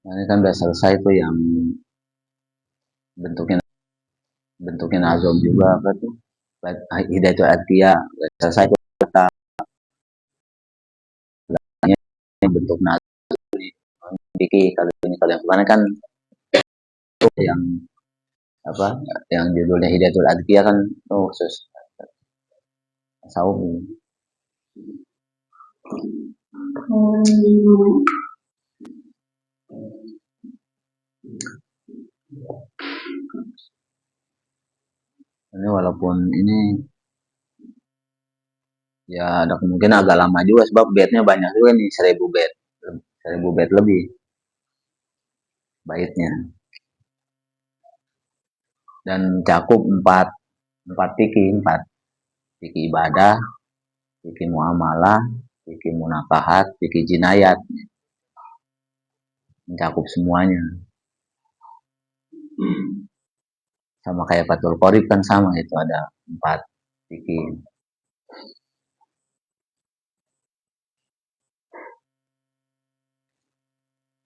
Nah, ini kan udah selesai tuh yang bentuknya bentuknya nazom juga apa tuh hidayatul adkiya udah selesai tuh yang bentuk nazom ini kalau yang kemana kan yang apa yang judulnya hidayatul adkiya kan khusus tasawuf. Ini walaupun ini ya ada kemungkinan agak lama juga sebab bednya banyak juga nih 1000 bed lebih baitnya dan cakup empat fikih ibadah, fikih muamalah, fikih munakahat, fikih jinayat, mencakup semuanya. Sama kayak Fathul Qorib kan sama itu ada 4 fikih.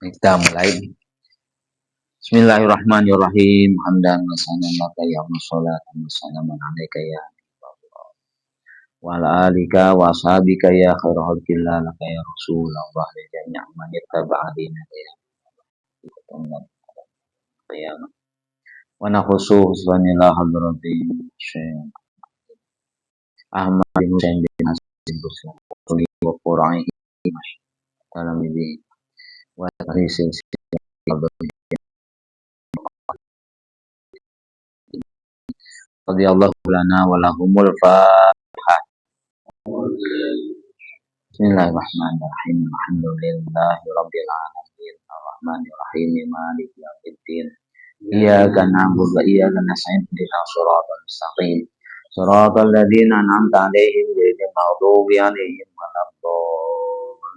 Kita mulai. Bismillahirrahmanirrahim. Hamdan wa sanan laka ya musholatan wa salaman alaika ya wa ala alika wa ashabika ya khairu khalqillah laka ya rasulullah li jami' man ittaba'adina ya qiyamah. Wa nakhusu husbanillah hadrati Syekh Ahmad bin Husain bin Hasan Busri wa Qura'i Talamidi wa tarisil radhiyallahu lana wa lahumul Fatihah. Bismillahirrahmanirrahim. Alhamdulillahi rabbil alamin. Arrahmanir rahim. Maliki yaumiddin. Iyyaka na'budu wa iyyaka nasta'in. Ihdinas siratal mustaqim. Siratal ladzina an'amta 'alaihim ghairil maghdubi 'alaihim waladdallin.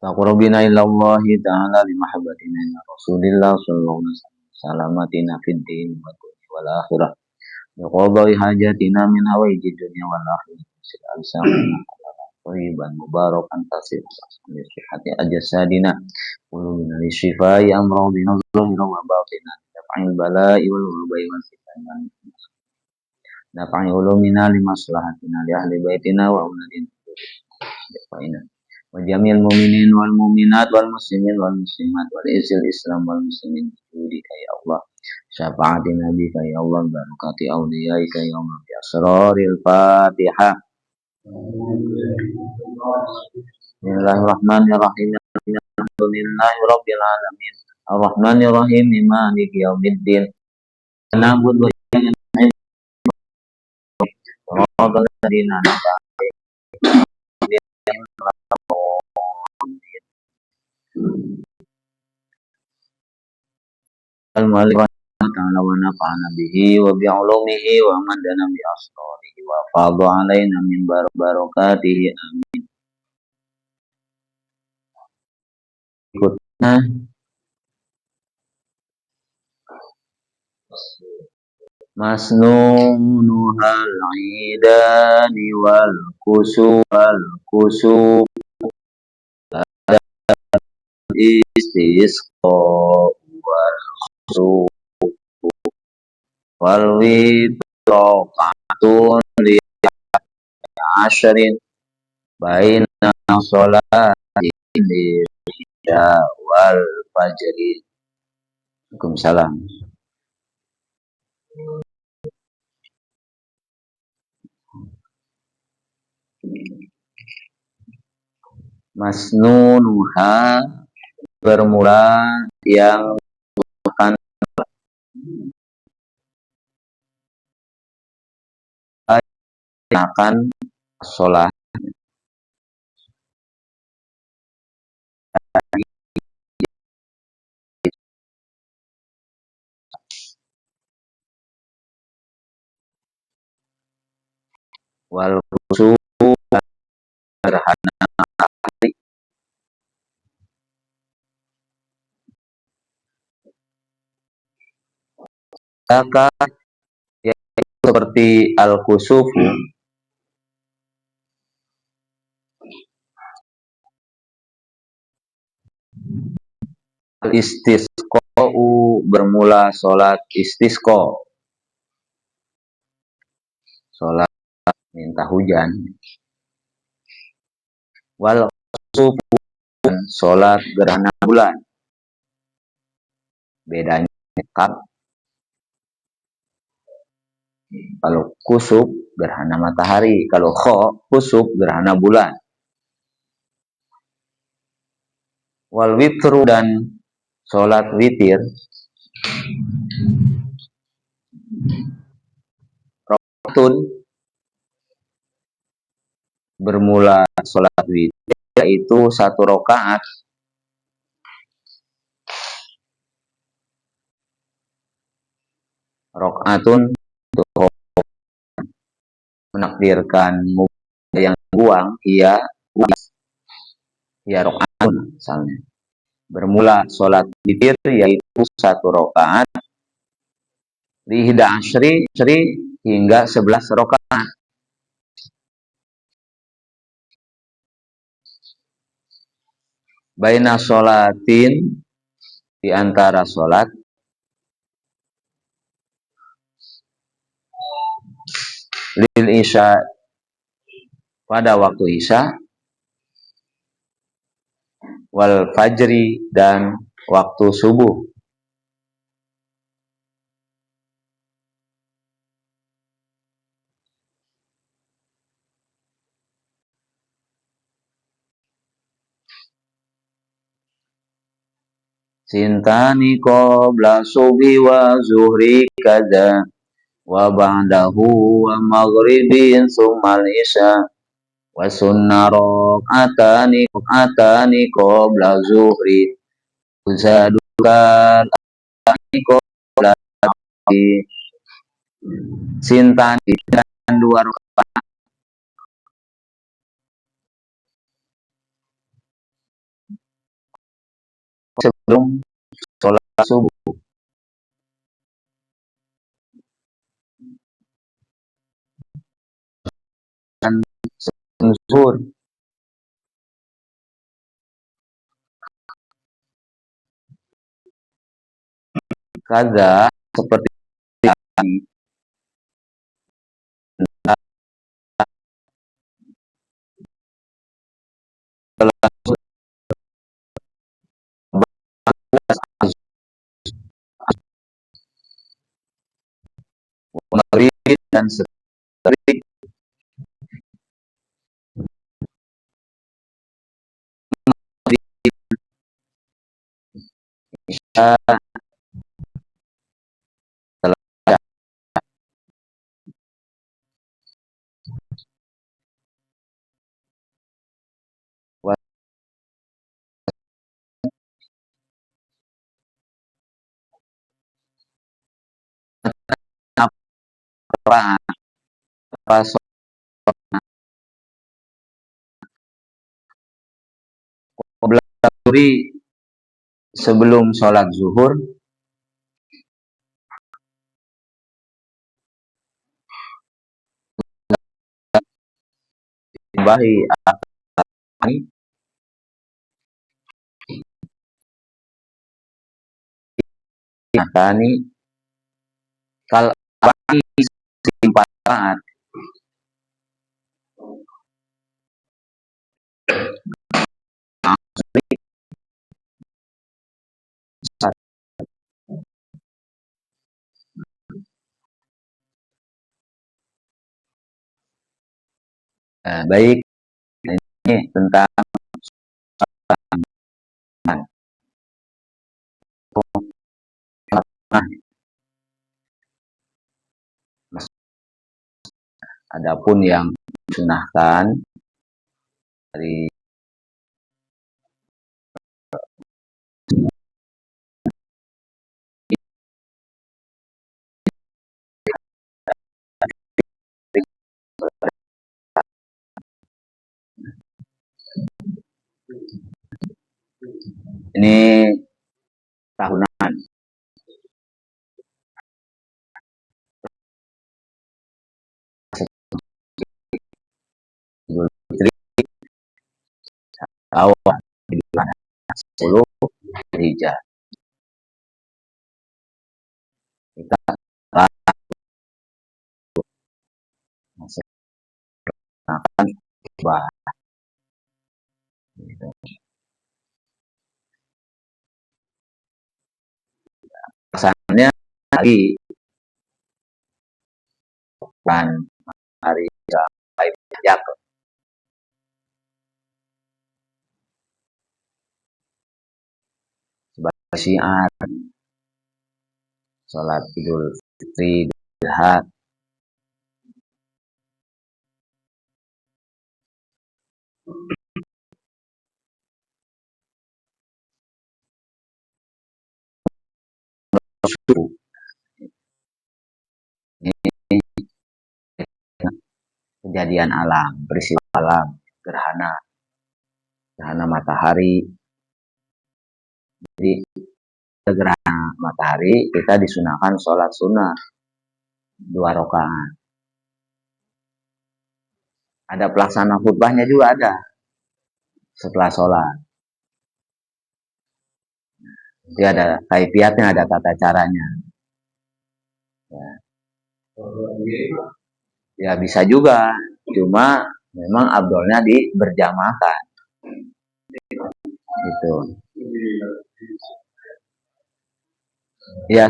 Taqarrabina ilallahi ta'ala li mahabbatina ya Rasulillah sallallahu alaihi wasallam. Salamatina fid din wal akhirah. Biqadai hajatina min hawaiji dunya wal akhirah. Al-samina thayyiban mubarakan tasir li sihhati ajsadina qulubina li shifai amradina zahira wa batina daf'il bala'i wal wabai wal fitnah daf'i ulumina li maslahatina li ahli baitina wa auladina wa jami'il mu'minin wal mu'minat wal muslimin wal muslimat wal izil islam wal muslimin bika ya Allah syafa'ati nabika ya Allah barakati awliyaika ya Allah bi asraril Fatihah. Bismillahirrahmanirrahim. Alhamdulillahi rabbil alamin. Arrahmanirrahim. Maliki yaumiddin. Na'budu wa iyyaka nasta'in. Shiratal ladzina an'amta 'alaihim. Al-mu'allif ta'ala wa nafa'ana bihi wa bi'ulumihi wa madana bi asrarihi wa fadha 'alaina min barakatihi amin. Ikutna masnunuhal idani wal kusub istisqa wal khusuf wal witraqatun li ashrin baina sholati isya wal fajri. Waalaikumsalam. Masnunuha bermula yang akan sholat wal khusuf gerhana matahari yaitu seperti al-khusuf Istisqa'u bermula sholat istisqa, sholat minta hujan. Wal khusuf sholat gerhana bulan. Bedanya kalau kusuf gerhana matahari, kalau khusuf gerhana bulan. Wal witru dan sholat witir, rakaatun bermula sholat witir yaitu 1 rakaat. Rakaatun untuk menakdirkan yang buang, ia rakaatun misalnya. Bermula sholat witir yaitu 1 rakaat. Lihda asyri hingga 11 rakaat. Baina sholatin di antara sholat. Lil isya pada waktu isya. Wal fajri dan waktu subuh. Sintani qabla subhi wa zuhri kada wa ba'dahu wa maghribin summal isya wa sunna rakaatani qabla zuhri uzadukan qabla sintani dan 2 rakaat sebelum sholat subuh. Dan zuhur. Kaza seperti maghrib dan setelah isya sebelum sholat zuhur. Bahi atani kal simpan baik, ini tentang adapun yang disunahkan dari ini tahunan. Awal 10 Hijjah. Makan bah gitu. Pelaksanaannya lagi bukan hari sampai jatuh sebagai syiar sholat Idul Fitri Adha. Ini kejadian alam, peristiwa alam, gerhana, gerhana matahari. Jadi gerhana matahari kita disunahkan sholat sunnah 2 rakaat. Ada pelaksana khutbahnya juga ada setelah sholat. Jadi ada kaifiatnya, ada tata caranya. Ya. Ya bisa juga, cuma memang abdolnya berjamaahkan. Gitu. Ya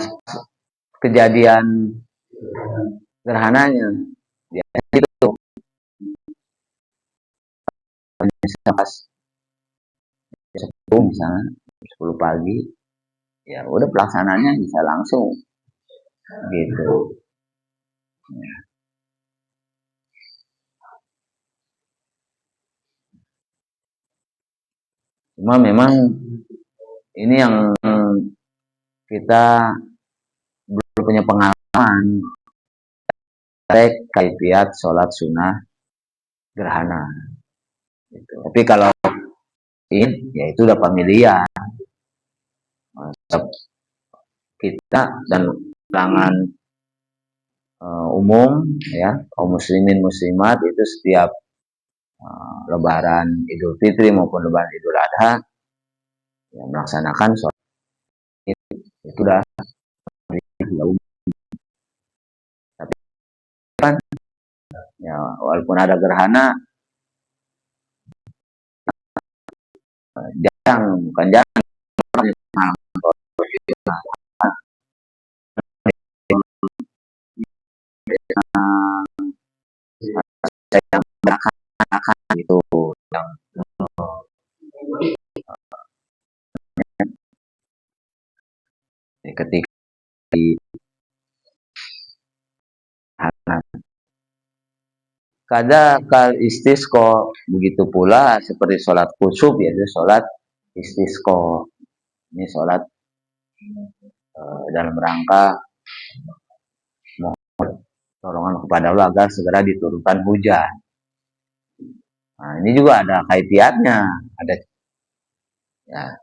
kejadian gerhananya ya itu pas 10 misalnya 10 pagi ya udah pelaksananya bisa langsung gitu. Cuma memang ini yang kita belum punya pengalaman kaifiat sholat sunnah gerhana gitu. Tapi kalau ini ya itu udah familiar kita dan kalangan umum ya kaum muslimin muslimat itu setiap Lebaran Idul Fitri maupun Lebaran Idul Adha ya, melaksanakan sholat itu udah tapi kan ya walaupun ada gerhana jarang bukan jarang yang belakang itu yang ketika di kada kal istisqo begitu pula seperti sholat kusuf yaitu sholat istisqo. Ini sholat dalam rangka mohon tolongan kepada Allah agar segera diturunkan hujan. Nah, ini juga ada kaifiatnya, ada ya.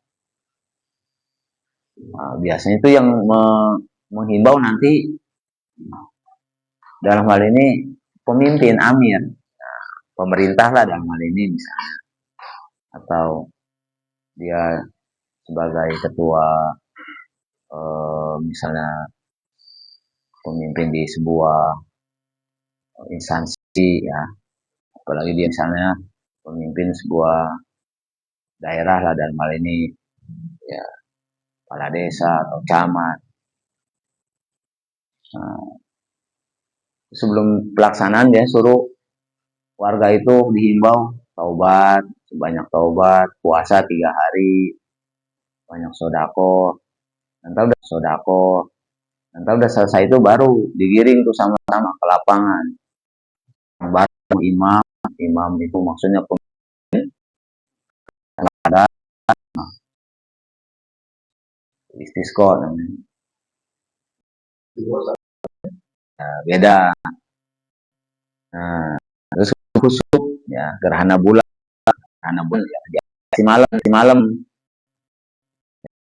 Nah, biasanya itu yang menghimbau nanti dalam hal ini pemimpin amir, nah, pemerintah lah dalam hal ini misalnya, atau dia sebagai ketua misalnya pemimpin di sebuah instansi ya, apalagi dia misalnya pemimpin sebuah daerah lah dalam hal ini ya kepala desa atau camat. Nah, sebelum pelaksanaan dia suruh warga itu dihimbau taubat sebanyak taubat, puasa 3 hari, banyak sodako, nanti udah selesai itu baru digiring tuh sama-sama ke lapangan. Baru imam itu maksudnya ada istisqo namanya. Nah, beda. Nah, terus kusuk ya gerhana bulan ya si malam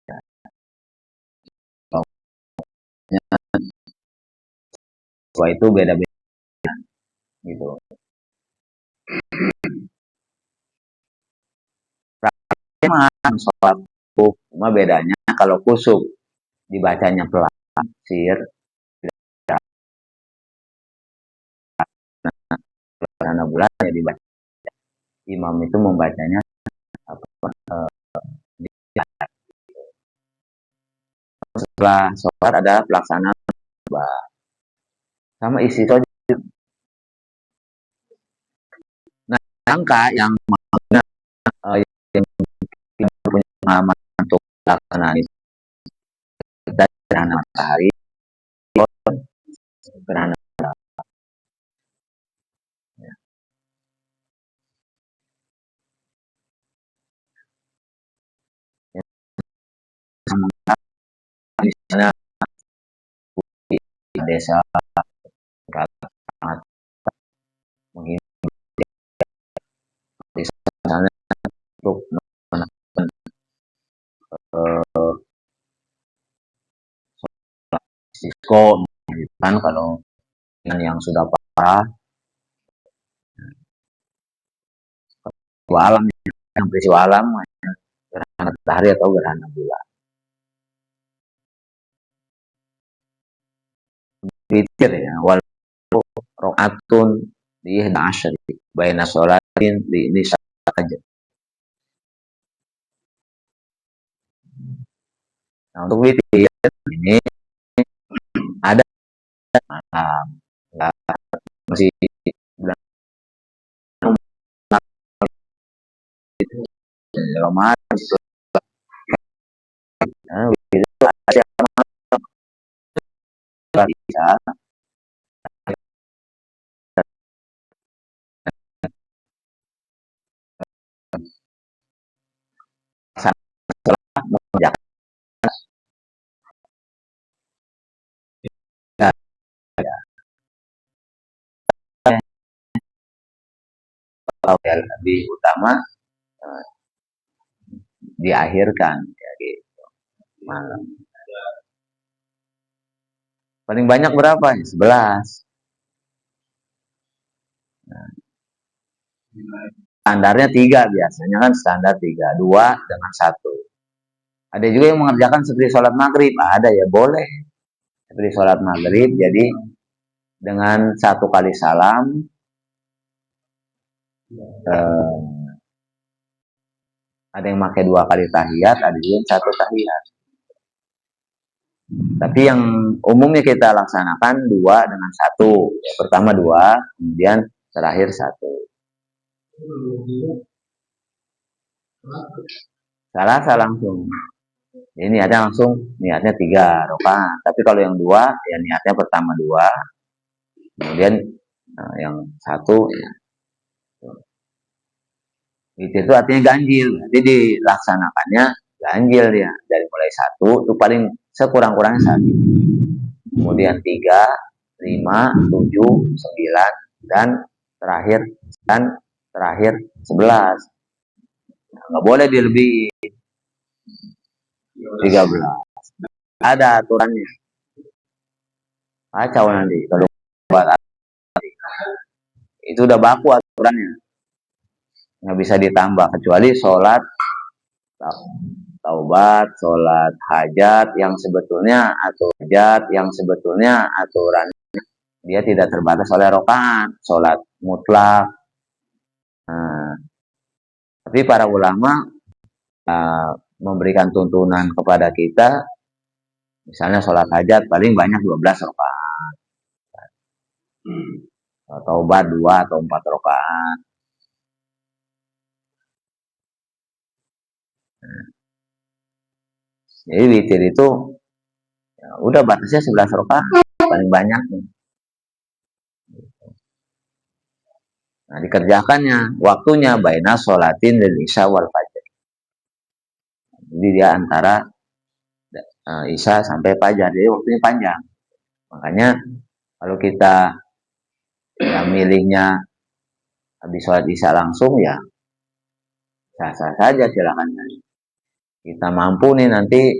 ya, itu beda-beda gitu. Memang sholat kusuk, cuma bedanya kalau kusuk dibacanya pelan sir gerhana bulan ya dibaca. Imam itu membacanya setelah sholat ada pelaksanaan sama isi sholat. Nah, angka yang yang punya pengalaman untuk pelaksanaan itu gerhana matahari, gerhana misalnya di desa sangat menghindari misalnya untuk menekan risiko kan kalau dengan yang sudah parah alam yang peristiwa alam gerhana matahari atau gerhana bulan. Witir ya, walaupun rokaatun di asyri baina sholatin di ini saja. Nah, untuk witir ini ada masih Ramadan itu ada bisa yang lebih utama diakhirkan ya gitu malam. Paling banyak berapa? 11. Nah, standarnya 3 biasanya kan standar 3, 2 dengan 1. Ada juga yang mengerjakan seperti sholat maghrib, ada ya boleh seperti sholat maghrib, jadi dengan 1 kali salam ada yang pakai 2 kali tahiyat, ada juga yang 1 tahiyat. Tapi yang umumnya kita laksanakan 2 dengan 1. Ya, pertama 2, kemudian terakhir 1. Salah langsung. Ini niatnya langsung, niatnya 3 rakaat. Tapi kalau yang 2, ya niatnya pertama 2, kemudian yang 1 ya. Itu artinya ganjil. Jadi dilaksanakannya ganjil ya. Dari mulai 1 itu paling sekurang-kurangnya 1. Kemudian 3, 5, 7, 9 dan terakhir 11. Nah, nggak boleh dilebihi 13. Ada aturannya. Kacau nanti kalau buat itu udah baku aturannya. Nggak bisa ditambah kecuali sholat taubat, sholat hajat yang sebetulnya aturan dia tidak terbatas oleh rakaat, sholat mutlak. Nah, tapi para ulama memberikan tuntunan kepada kita, misalnya sholat hajat paling banyak 12 rakaat, taubat 2 atau 4 rakaat. Jadi witir itu ya, udah batasnya 11 rakaat paling banyak. Nah, dikerjakannya waktunya baina sholatin dan isya wal fajar. Jadi dia antara isya sampai fajar, jadi waktunya panjang. Makanya kalau kita ya milihnya habis sholat isya langsung ya sah-sah saja, silakan. Kita mampu nih nanti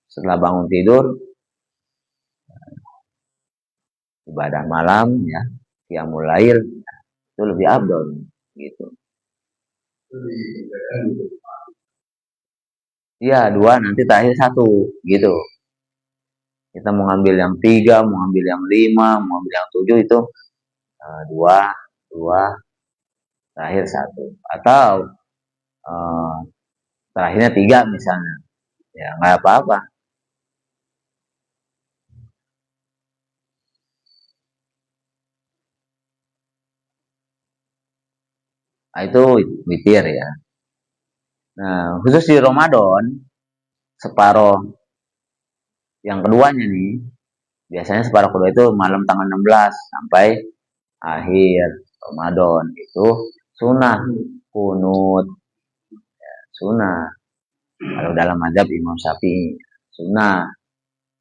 setelah bangun tidur ibadah malam ya, qiyamul lail itu lebih afdol gitu. Iya 2 nanti terakhir 1 gitu. Kita mau ngambil yang 3, mau ngambil yang 5, mau ngambil yang 7 itu 2, terakhir 1 atau eh, terakhirnya 3 misalnya, ya nggak apa-apa. Nah, itu witir ya. Nah, khusus di Ramadan, separuh yang keduanya nih, biasanya separuh kedua itu malam tanggal 16 sampai akhir Ramadan. Itu sunnah kunut, sunnah. Kalau dalam mazhab Imam Syafi'i, sunnah.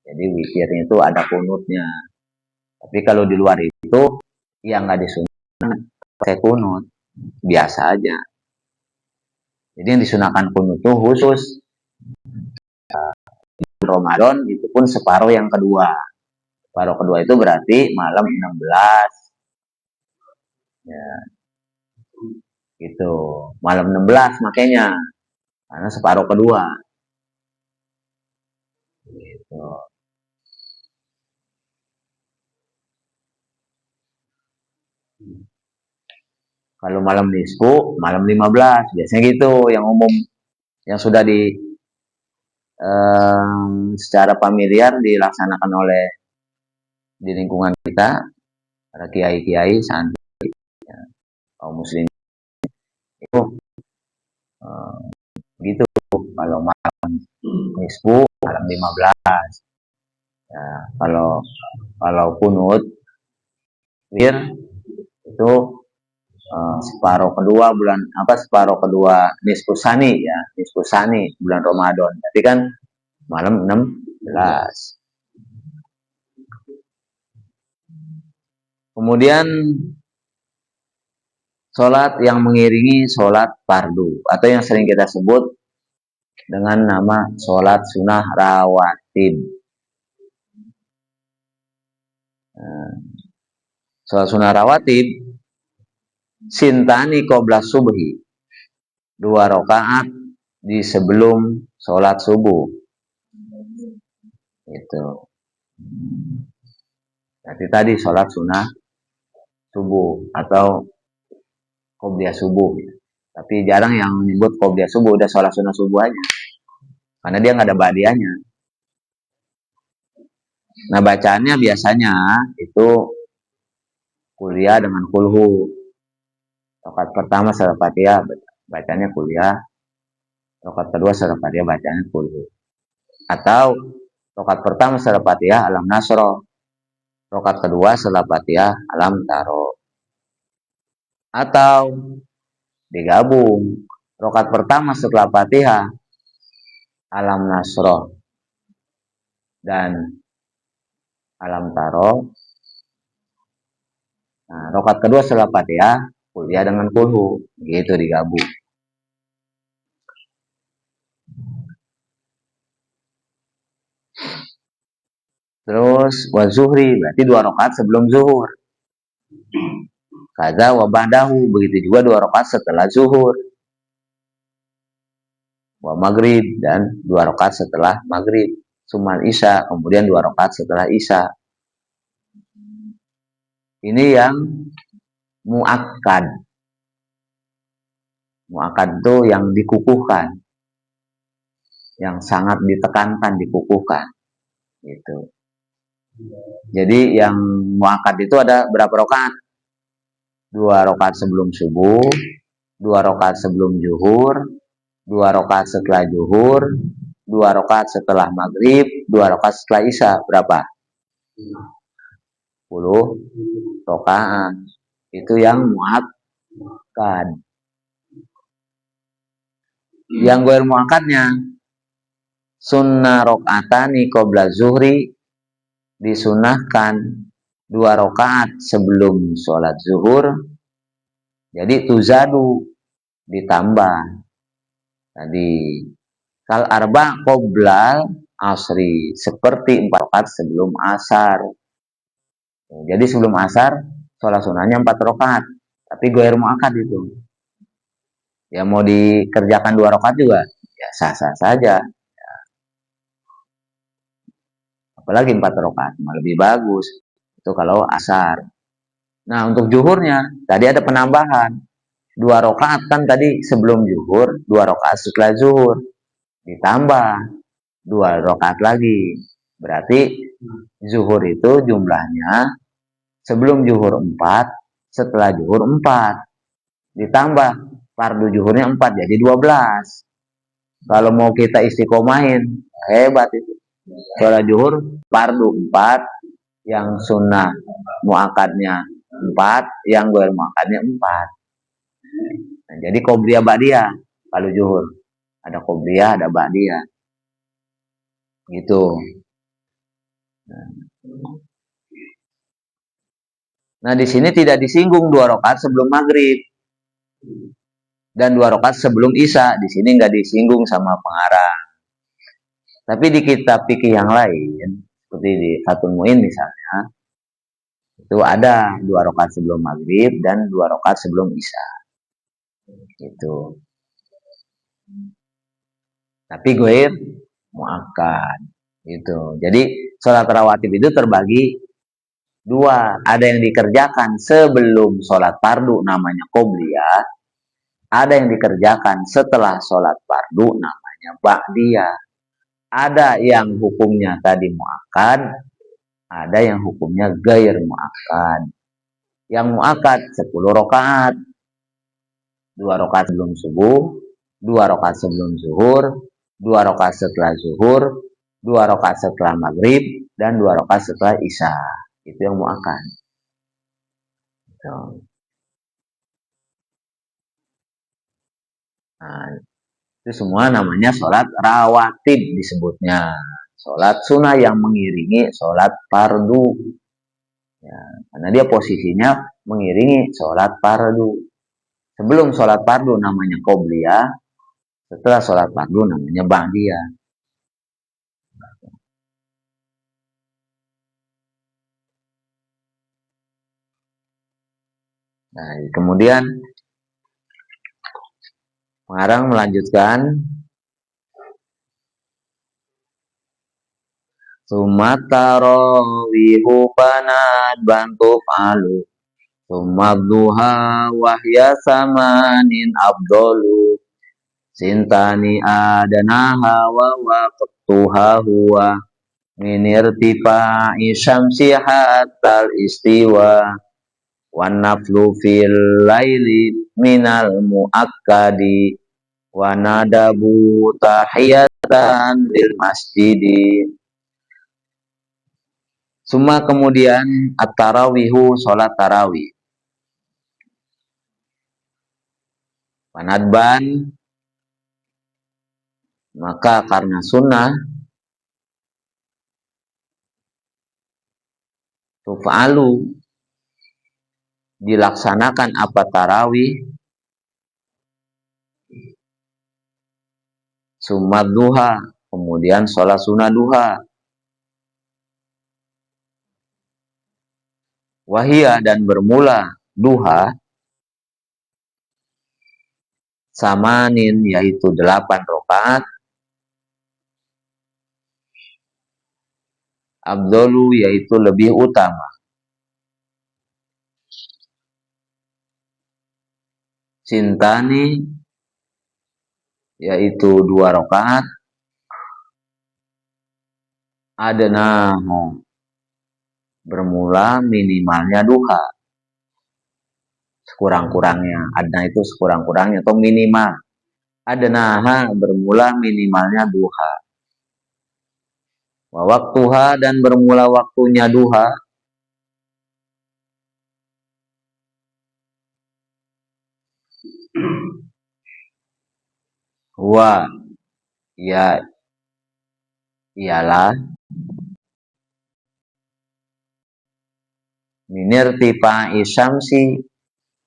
Jadi witirnya itu ada kunutnya. Tapi kalau di luar itu, ya nggak disunat pakai kunut, biasa aja. Jadi yang disunahkan kunut itu khusus Ramadan, itu pun separuh yang kedua. Separuh kedua itu berarti malam 16. Ya, gitu. Malam 16 makanya. Karena separuh kedua. Gitu. Kalau malam nisfu, malam 15. Biasanya gitu yang umum. Yang sudah secara familiar dilaksanakan oleh di lingkungan kita, para kiai-kiai, santri, ya, kaum muslim itu gitu. Kalau malam nisfu, malam 15. Ya, kalau kunut, wir itu separuh kedua bulan separuh kedua nisfu sani ya, nisfu sani bulan Ramadan. Tapi kan malam 16. Kemudian sholat yang mengiringi sholat fardu atau yang sering kita sebut dengan nama sholat sunnah rawatib. Sholat sunnah rawatib sintani qobla subhi, 2 rakaat di sebelum sholat subuh. Itu. Jadi tadi sholat sunnah subuh atau qobliyah subuh. Tapi jarang yang menyebut qobliyah subuh, udah sholat sunnah subuh aja. Karena dia nggak ada badiahnya. Nah bacaannya biasanya itu kuliah dengan kulhu. Rakaat pertama surah Fatihah bacanya kuliah. Rakaat kedua surah Fatihah bacanya kulhu. Atau rakaat pertama surah Fatihah alam nasroh. Rakaat kedua surah Fatihah alam taro. Atau digabung. Rakaat pertama setelah Fatihah alam nasroh dan alam taro. Nah, rakaat kedua setelah Fatihah kuliah dengan kulhu, gitu digabung. Terus wa zuhri berarti 2 rakaat sebelum zuhur. Kaza wa ba'dahu, begitu juga 2 rakaat setelah zuhur. Wa maghrib dan 2 rakaat setelah maghrib. Sumal isya, kemudian 2 rakaat setelah isya. Ini yang muakkad. Muakkad itu yang dikukuhkan, yang sangat ditekankan, dikukuhkan. Gitu. Jadi yang muakkad itu ada berapa rakaat? 2 rakaat sebelum subuh, 2 rakaat sebelum zuhur, 2 rakaat setelah zuhur, 2 rakaat setelah maghrib, 2 rakaat setelah isya. Berapa? 10 rakaat. Itu yang muakkad. Yang goer muakkadnya sunnah rakaatani qabla zuhri, disunahkan 2 rakaat sebelum sholat zuhur. Jadi tuzadu, ditambah. Tadi kal arba qoblal asri, seperti 4 rakaat sebelum asar. Jadi sebelum asar sholat sunnahnya 4 rakaat, tapi goer muakkad itu. Ya mau dikerjakan 2 rakaat juga ya sah-sah saja. Ya. Apalagi 4 rakaat lebih bagus. Itu kalau asar. Nah, untuk zuhurnya tadi ada penambahan. 2 rakaat kan tadi sebelum zuhur, 2 rakaat setelah zuhur, ditambah 2 rakaat lagi. Berarti zuhur itu jumlahnya sebelum zuhur 4, setelah zuhur 4. Ditambah fardu zuhurnya 4, jadi 12. Kalau mau kita istiqomahin, hebat itu. Sholat zuhur fardu 4, yang sunnah muakadnya 4, yang goel muakadnya 4. Nah, jadi qobliyah ba'diyah kalau zuhur. Ada qobliyah, ada ba'diyah. Gitu. Nah, di sini tidak disinggung 2 rakaat sebelum maghrib dan 2 rakaat sebelum isya. Di sini nggak disinggung sama pengarang. Tapi di kitab fikih yang lain, seperti di Fathul Mu'in misalnya, itu ada 2 rakaat sebelum maghrib dan 2 rakaat sebelum isya. Gitu. Tapi goir muakkad. Gitu. Jadi sholat rawatib itu terbagi 2. Ada yang dikerjakan sebelum sholat fardu namanya qobliyah. Ada yang dikerjakan setelah sholat fardu namanya ba'diyah. Ada yang hukumnya tadi muakkad, ada yang hukumnya gair muakkad. Yang muakkad 10 rakaat. 2 rakaat sebelum subuh, 2 rakaat sebelum zuhur, 2 rakaat setelah zuhur, 2 rakaat setelah maghrib, dan 2 rakaat setelah isya. Itu yang muakkad. Nah, itu semua namanya sholat rawatib disebutnya. Sholat sunnah yang mengiringi sholat fardu. Ya, karena dia posisinya mengiringi sholat fardu. Sebelum sholat fardu namanya qobliyah, setelah sholat fardu namanya ba'diyah. Nah, kemudian pengarang melanjutkan, Sumatarawihu banat bantu falu, Sumadduha wahya samanin abdolu, Sintani adanaha wa waqtuha huwa, Minirtifa'i syamsi hatal istiwa, Wan naflu fil laili minal muakkadi, Wa nadabu tahiyatan lil masjidi. Suma kemudian at-tarawihu sholat tarawih. Panadban, maka karena sunnah, tufa'alu, dilaksanakan apa tarawih, sumad duha, kemudian sholat sunnah duha. Wahia, dan bermula duha, samanin, yaitu 8 rakaat, abdolu, yaitu lebih utama. Sintani, yaitu 2 rakaat, adna, bermula minimalnya duha. Sekurang-kurangnya, adna itu sekurang-kurangnya atau minimal. Adnaha, bermula minimalnya duha. Wa waktuha, dan bermula waktunya duha, wa, ya, ialah minirtifa'i syamsi,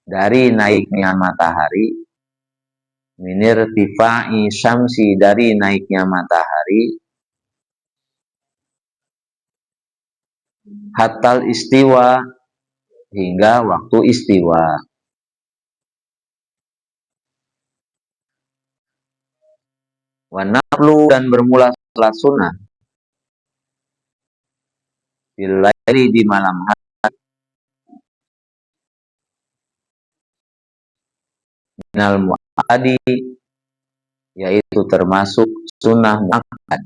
dari naiknya matahari, minirtifa'i syamsi, dari naiknya matahari, hatal istiwa, hingga waktu istiwa. Wa naflu, dan bermula sholat sunnah, bilaili, di malam hari, minal mu'akkadi, yaitu termasuk sunnah muakkad.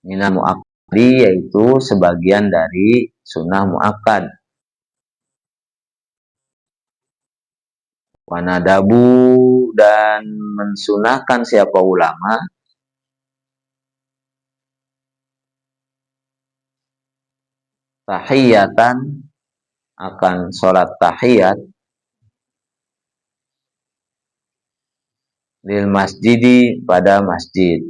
Minal muakkadi yaitu sebagian dari sunnah muakkad. Wanadabu, dan mensunahkan siapa ulama tahiyatan, akan sholat tahiyat lil masjidi, pada masjid.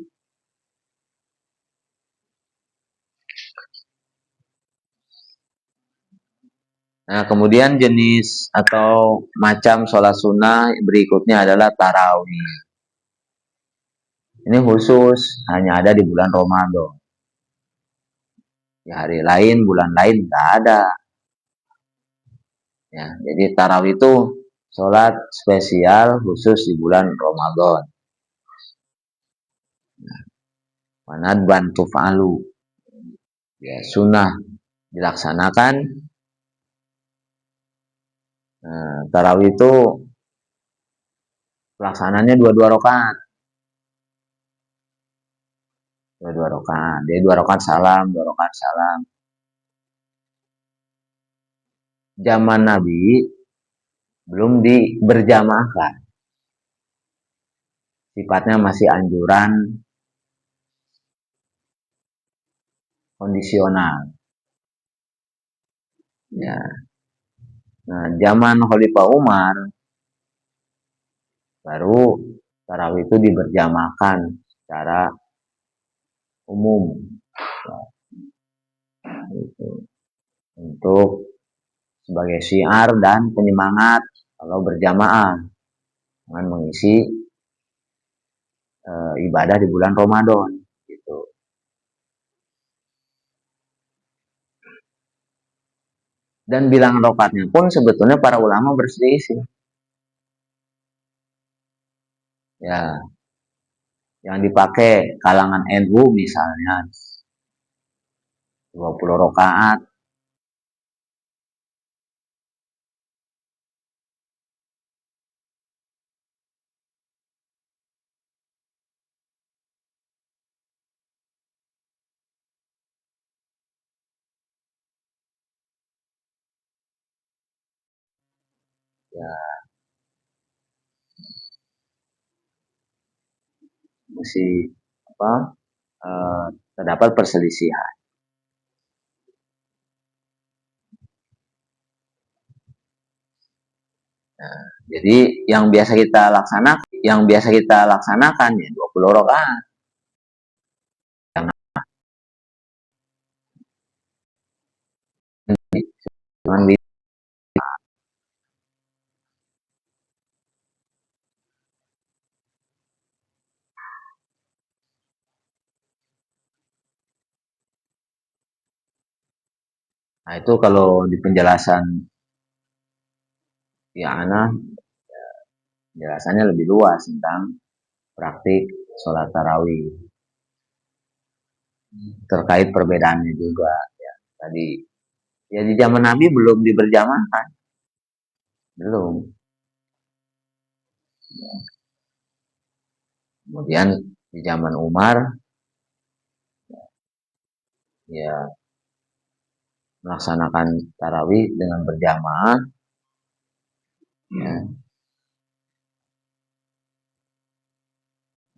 Nah, kemudian jenis atau macam sholat sunnah berikutnya adalah tarawih. Ini khusus hanya ada di bulan Ramadan. Di hari lain, bulan lain tidak ada. Ya, jadi tarawih itu sholat spesial khusus di bulan Ramadan. Wanad bantu fa'alu. Ya, sunnah dilaksanakan. Nah, tarawih itu pelaksananya dua rakaat. Dua rakaat. Jadi 2 rakaat salam, 2 rakaat salam. Zaman Nabi belum berjamaahkan. Sifatnya masih anjuran kondisional. Ya. Nah, zaman Khalifah Umar baru tarawih itu diberjamaahkan secara umum. Itu untuk sebagai syiar dan penyemangat kalau berjamaah dengan mengisi ibadah di bulan Ramadan. Gitu. Dan bilangan rakaatnya pun sebetulnya para ulama berselisih. Ya, yang dipakai kalangan NU misalnya 20 rakaat. Ya, masih terdapat perselisihan. Nah, jadi yang biasa kita laksanakan ya 20 rakaat. Jangan Nah, itu kalau di penjelasan ya penjelasannya lebih luas tentang praktik sholat tarawih. Terkait perbedaannya juga ya. Tadi ya di zaman Nabi belum diberjamaahkan. Belum. Kemudian di zaman Umar ya melaksanakan tarawih dengan berjamaah ya,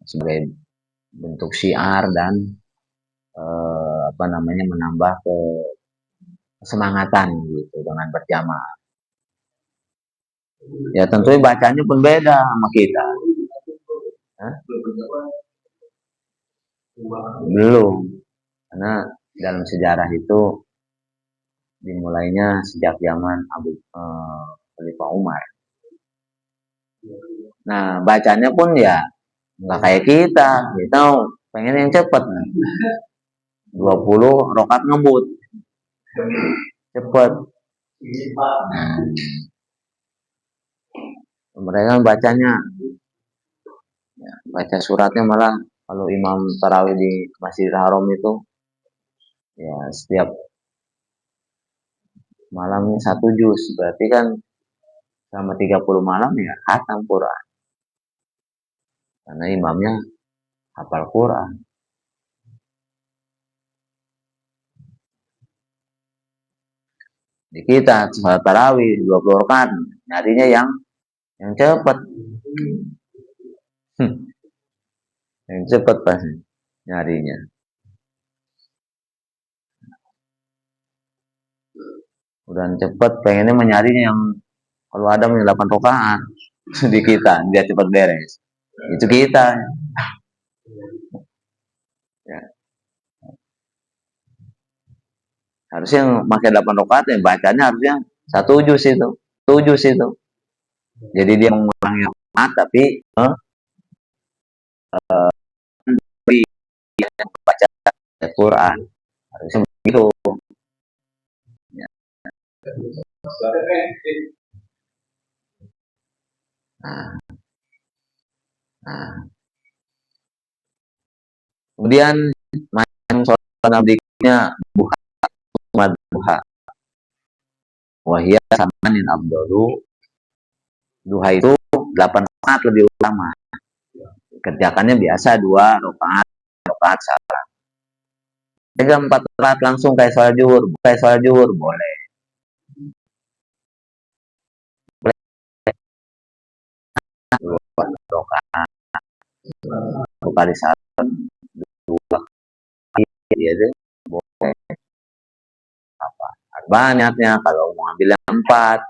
sebagai bentuk syiar dan menambah kesemangatan gitu dengan berjamaah. Ya tentunya bacanya pun beda sama kita. Hah? Belum, karena dalam sejarah itu dimulainya sejak zaman Khalifah Umar. Nah, bacanya pun ya nggak kayak kita pengen yang cepat nih. 20 rakaat ngebut. Cepat. Nah, mereka bacanya ya, baca suratnya malah kalau imam tarawih di Masjidil Haram itu ya setiap malamnya 1 juz, berarti kan selama 30 malam ya khatam Quran. Karena imamnya hafal Quran. Di kita salat tarawih 20 rakaat, nyarinya yang cepat. Yang cepat pasti nyarinya. Udah cepat, pengennya menyarinya yang kalau ada 8 rakaat di kita, biar cepat beres. Itu kita. Ya. Harusnya yang pakai 8 rakaat ya bacanya harusnya 1 juz itu. 1 juz itu. Jadi dia mengurangi rakaat tapi baca Quran. Harusnya begitu. Ya. Nah, kemudian macam sholat berikutnya duha. Wahia samanin abdulu. Duha itu 8 rakaat lebih utama. Kerjakannya biasa 2 rakaat salam. 4 rakaat langsung kayak sholat zuhur boleh. Kali salam 2 kali ya boleh. Apa? Banyaknya kalau mau ambil yang 4.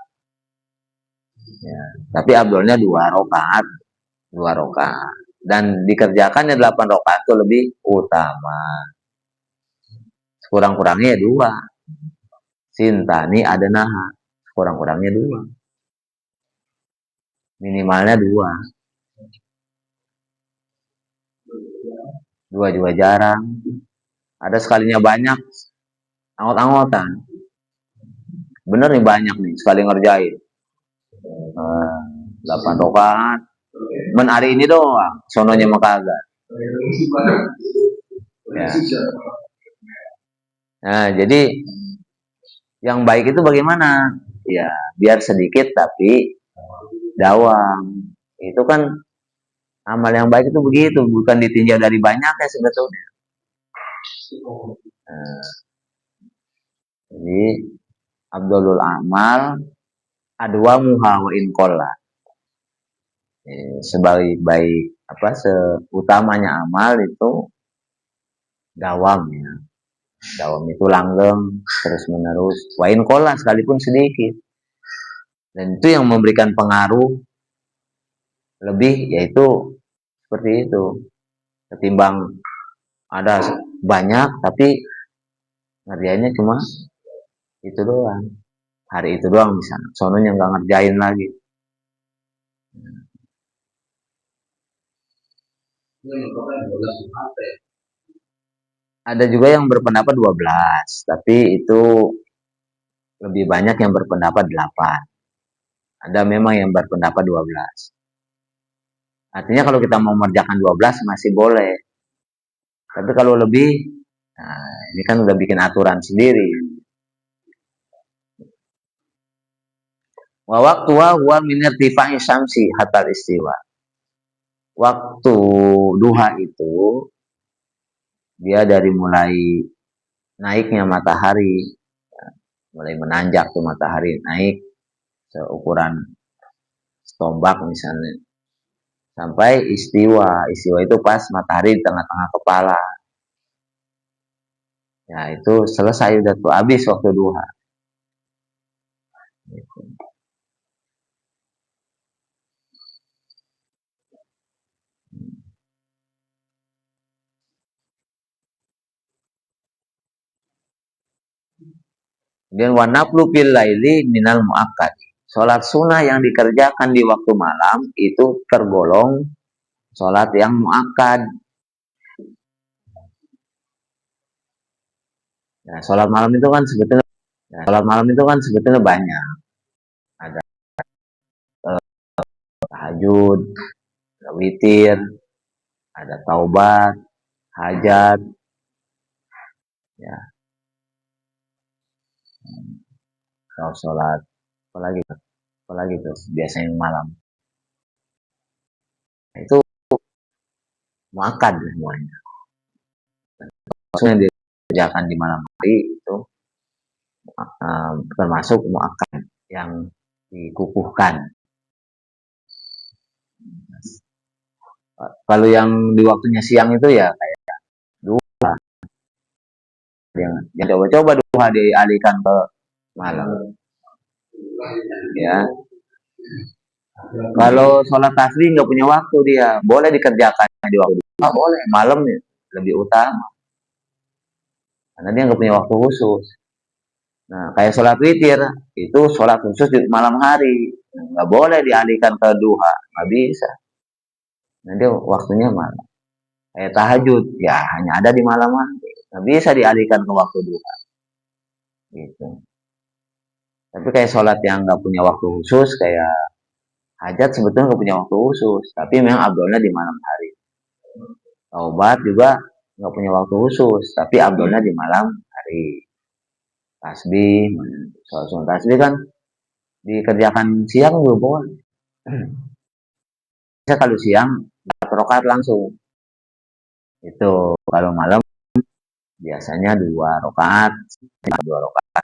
Ya, tapi abdulnya 2 rakaat. Dan dikerjakannya 8 rakaat itu lebih utama. Kurang-kurangnya 2. Sintani ada naha. Kurang-kurangnya 2. Minimalnya 2. 2 juga jarang. Ada sekalinya banyak, angot-angotan. Bener nih banyak nih sekali ngerjain. 8 rakaat. Men hari ini doang, sononya mah kagak. Ya. Nah, jadi yang baik itu bagaimana? Ya, biar sedikit tapi dawam. Itu kan amal yang baik itu begitu, bukan ditinjau dari banyak ya sebetulnya. Nah, jadi Abdulul amal adwa muha wa in qalla. Sebaik seutamanya amal itu dawam ya. Dawam itu langgeng terus menerus. Wa in qalla sekalipun sedikit. Dan itu yang memberikan pengaruh lebih yaitu seperti itu. Ketimbang ada banyak tapi ngerjainnya cuma itu doang. Hari itu doang misalnya. Sononya nggak ngerjain lagi. Ada juga yang berpendapat 12, tapi itu lebih banyak yang berpendapat 8. Ada memang yang berpendapat 12. Artinya kalau kita mau mengerjakan 12 masih boleh. Tapi kalau lebih, nah ini kan udah bikin aturan sendiri. Wa waqtuha huwa min irtifa'i syamsi hatta istiwa. Waktu duha itu dia dari mulai naiknya matahari, mulai menanjak tuh matahari naik seukuran tombak misalnya sampai istiwa itu pas matahari di tengah-tengah kepala ya itu selesai udah tuh habis waktu duha. Dan wanaflu fil laili minal muakkad. Sholat sunnah yang dikerjakan di waktu malam itu tergolong sholat yang muakkad. Nah, sholat malam itu kan sebetulnya banyak. Ada tahajud, ada witir, ada taubat, hajat, ya, kalau sholat apalagi apalagi tuh biasanya malam itu makan semuanya. Maksudnya dikerjakan di malam hari itu termasuk makan yang dikukuhkan. Kalau yang di waktunya siang itu ya kayak duha, yang coba-coba duha dialihkan ke malam. Ya, kalau sholat tasbih nggak punya waktu dia, boleh dikerjakan di waktu duha, boleh malam ya lebih utama, karena dia nggak punya waktu khusus. Nah, kayak sholat witir itu sholat khusus di malam hari, nggak boleh dialihkan ke duha, nggak bisa. Nanti waktunya malam. Kayak tahajud, ya hanya ada di malam hari, nggak bisa dialihkan ke waktu duha. Gitu. Tapi kayak sholat yang nggak punya waktu khusus, kayak hajat sebetulnya nggak punya waktu khusus, tapi memang abdolnya di malam hari. Taubat juga nggak punya waktu khusus, tapi abdolnya di malam hari. Tasbih, sholat sunat tasbih kan dikerjakan siang juga boleh. Bisa kalau siang 4 rakaat langsung. Itu kalau malam biasanya 2 rakaat, 2 rakaat.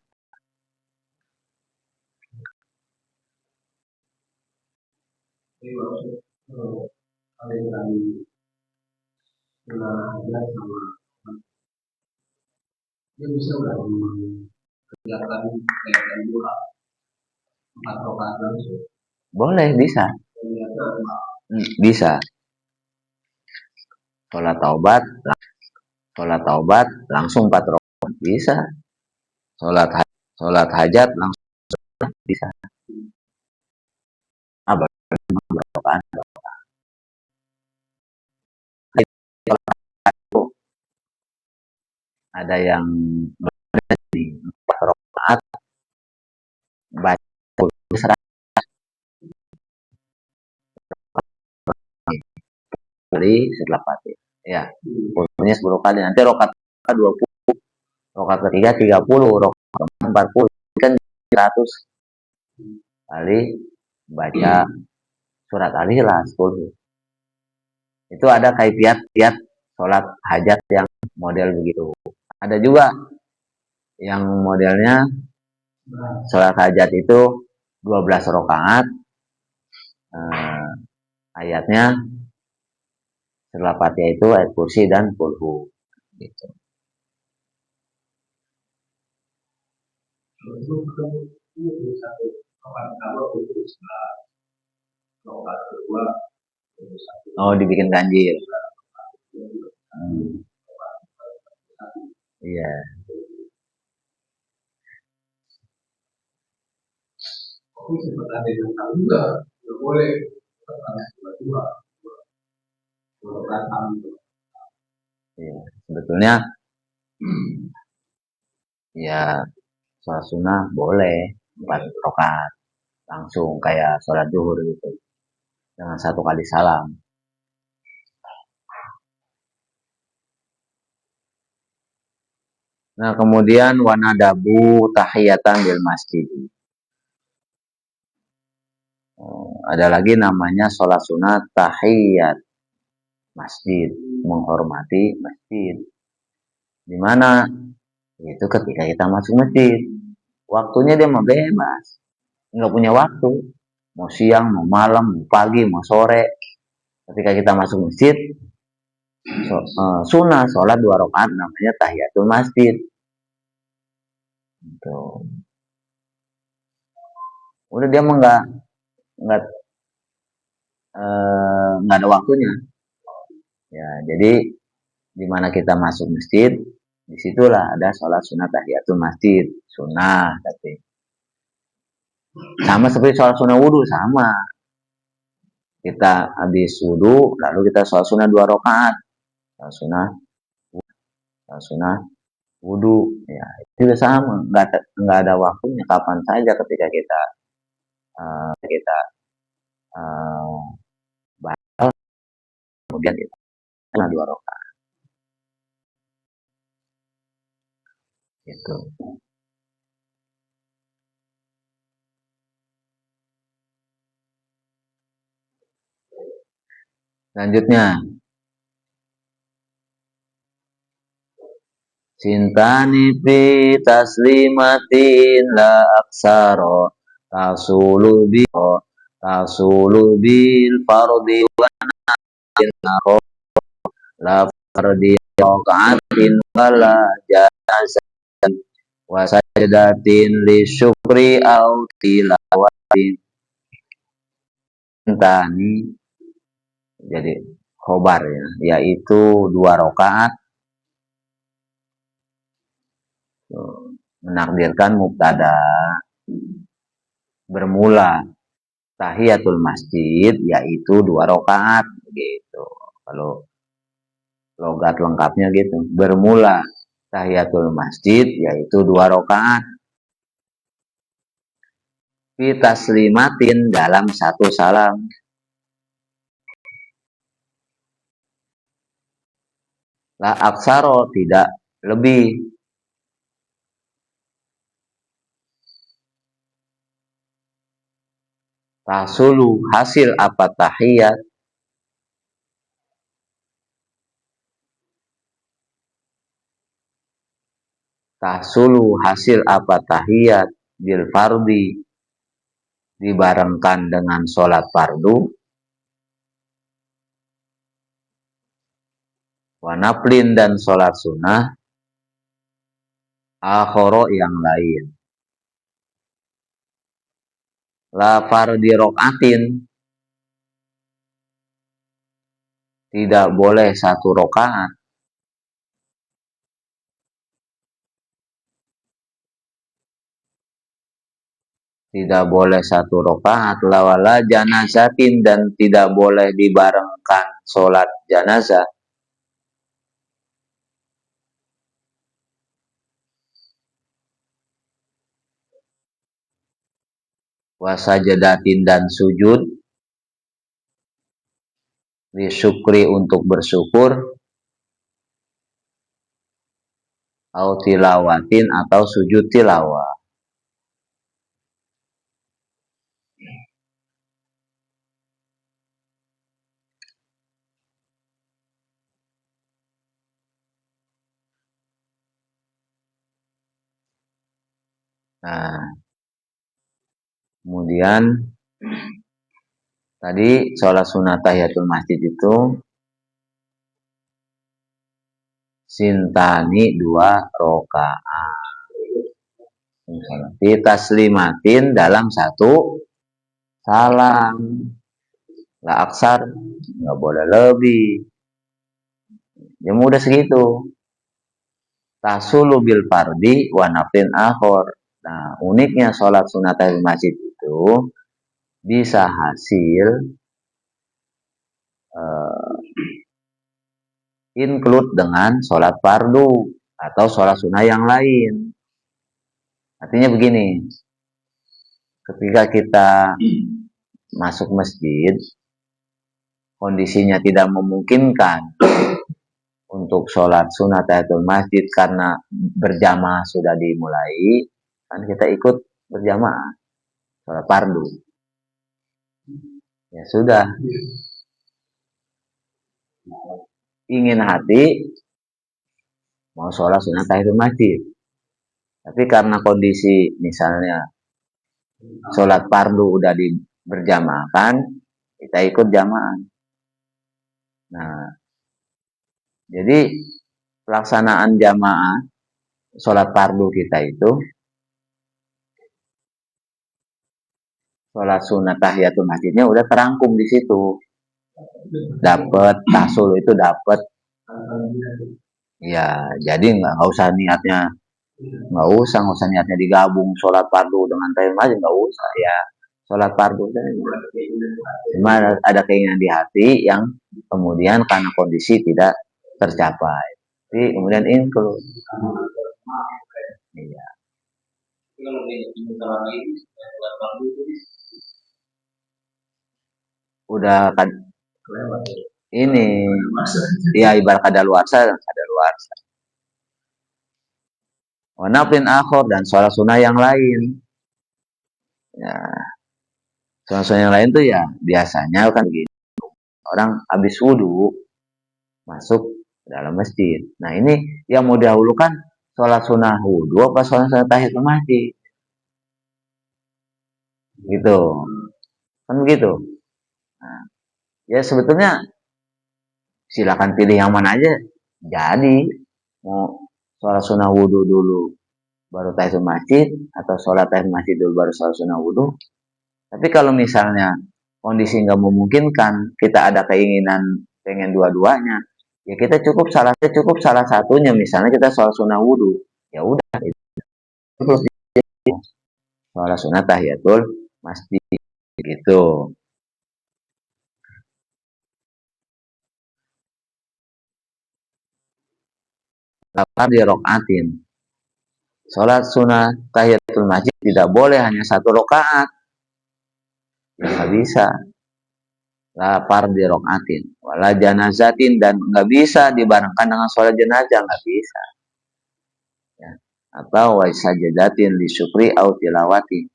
Dia bisa nggak kerjakan kayak dua 4 rakaat langsung? Boleh, bisa. Bisa. Sholat taubat, langsung 4 rakaat bisa. Sholat hajat langsung bisa. Apa? 2 rakaat. Ada yang di 4 rakaat baca kali setelah Fatihah. Ya, pokoknya 10 kali. Nanti rokat 20, rokat ketiga 30, rokat 40, kan 100 kali baca surat Al-Ikhlas 10. Itu ada kaifiat sholat hajat yang model begitu. Ada juga yang modelnya sholat hajat itu 12 rakaat, ayatnya setelah Fatihah itu ayat kursi dan kulhu gitu. Oh, dibikin ganjil. Iya. Iya, sebetulnya ya sholat sunnah boleh 4 rakaat langsung kayak sholat zuhur gitu dengan 1 kali salam. Nah, kemudian wanadabu tahiyatan bil masjid. Ada lagi namanya sholat sunat tahiyat masjid, menghormati masjid. Di mana? Itu ketika kita masuk masjid. Waktunya dia mau bebas, nggak punya waktu. Mau siang, mau malam, mau pagi, mau sore. Ketika kita masuk masjid, sunnah sholat 2 rakaat namanya tahiyatul masjid. Gitu. Udah dia mah nggak nggak ada waktunya. Ya, jadi di mana kita masuk masjid, disitulah ada sholat sunat tahiyatul masjid, sunnah. Tapi sama seperti sholat sunnah wudhu, sama. Kita habis wudhu, lalu kita sholat sunnah 2 rakaat, sholat sunnah wudhu, ya itu juga sama. Nggak ada waktunya, kapan saja ketika kita batal, kemudian kita sholat 2 rakaat. Gitu. Selanjutnya, sintani fi taslimatin la aksaro tasulu bil fardi wa naro la fardi rokaatin wala janazatin wa sajdatin li syukri au tilawatin. Sintani jadi khobar ya, yaitu 2 rakaat, menakdirkan mubtada, bermula tahiyatul masjid yaitu 2 rakaat gitu. Kalau logat lengkapnya gitu, bermula tahiyatul masjid yaitu 2 rakaat, fi taslimatin dalam 1 salam, la aksaro tidak lebih, tasulu hasil apa tahiyat, tasulu hasil apa tahiyat bil fardi dibarengkan dengan sholat fardu, wanaflin dan sholat sunnah, akhoro yang lain. La fardi rokaatin tidak boleh 1 rakaat, tidak boleh 1 rakaat, lawala janazatin dan tidak boleh dibarengkan sholat janazah, wasajadatin dan sujud, disyukri untuk bersyukur, au tilawatin atau sujud tilawah. Nah, kemudian tadi sholat sunat tahiyatul masjid itu sintani 2 rakaat. Fi taslimatin dalam 1 salam, la aksar, nggak boleh lebih. Ya mudah segitu. Tasulu bil fardi wa naflin akhor. Nah, uniknya sholat sunat tahiyatul masjid itu bisa hasil include dengan sholat fardu atau sholat sunnah yang lain. Artinya begini, ketika kita masuk masjid, kondisinya tidak memungkinkan untuk sholat sunat tahiyatul masjid karena berjamaah sudah dimulai, kan kita ikut berjamaah sholat fardu. Ya sudah, ingin hati mau sholat sunat tahiyatul masjid, tapi karena kondisi misalnya sholat fardu udah berjamaahkan, kita ikut jamaah. Nah, jadi pelaksanaan jamaah sholat fardu kita itu, sholat sunat tahiyatul masjidnya udah terangkum di situ, dapat tasul itu dapat. Ya, jadi nggak usah niatnya, nggak usah niatnya digabung sholat fardu dengan tahiyatul masjid, nggak usah ya. Sholat fardu cuma ada keinginan di hati yang kemudian karena kondisi tidak tercapai, jadi kemudian include. Iya. Udah kan ini ya ibarat kadaluarsa. Wanaflin akhor dan sholat sunnah yang lain. Ya, sholat sunnah yang lain tuh ya biasanya kan gini, orang habis wudhu masuk dalam masjid. Nah ini yang mau dahulukan sholat sunnah wudhu apa sholat tahiyatul masjid? Gitu, kan begitu. Nah, ya sebetulnya silakan pilih yang mana aja. Jadi mau sholat sunnah wudhu dulu baru tahiyatul masjid atau sholat tahiyatul masjid dulu baru sholat sunnah wudhu. Tapi kalau misalnya kondisi nggak memungkinkan, kita ada keinginan pengen dua-duanya, ya kita cukup salah satunya. Misalnya kita sholat sunnah wudhu, ya udah itu sholat sunnah tahiyatul masjid gitu. Lapar di rokaatin. Sholat sunnah tahiyatul masjid tidak boleh hanya satu rokaat, nggak bisa. Lapar di rokaatin, wala janazatin, dan nggak bisa dibarengkan dengan sholat jenazah, nggak bisa. Ya. Atau waisajadatin li syukri au tilawati,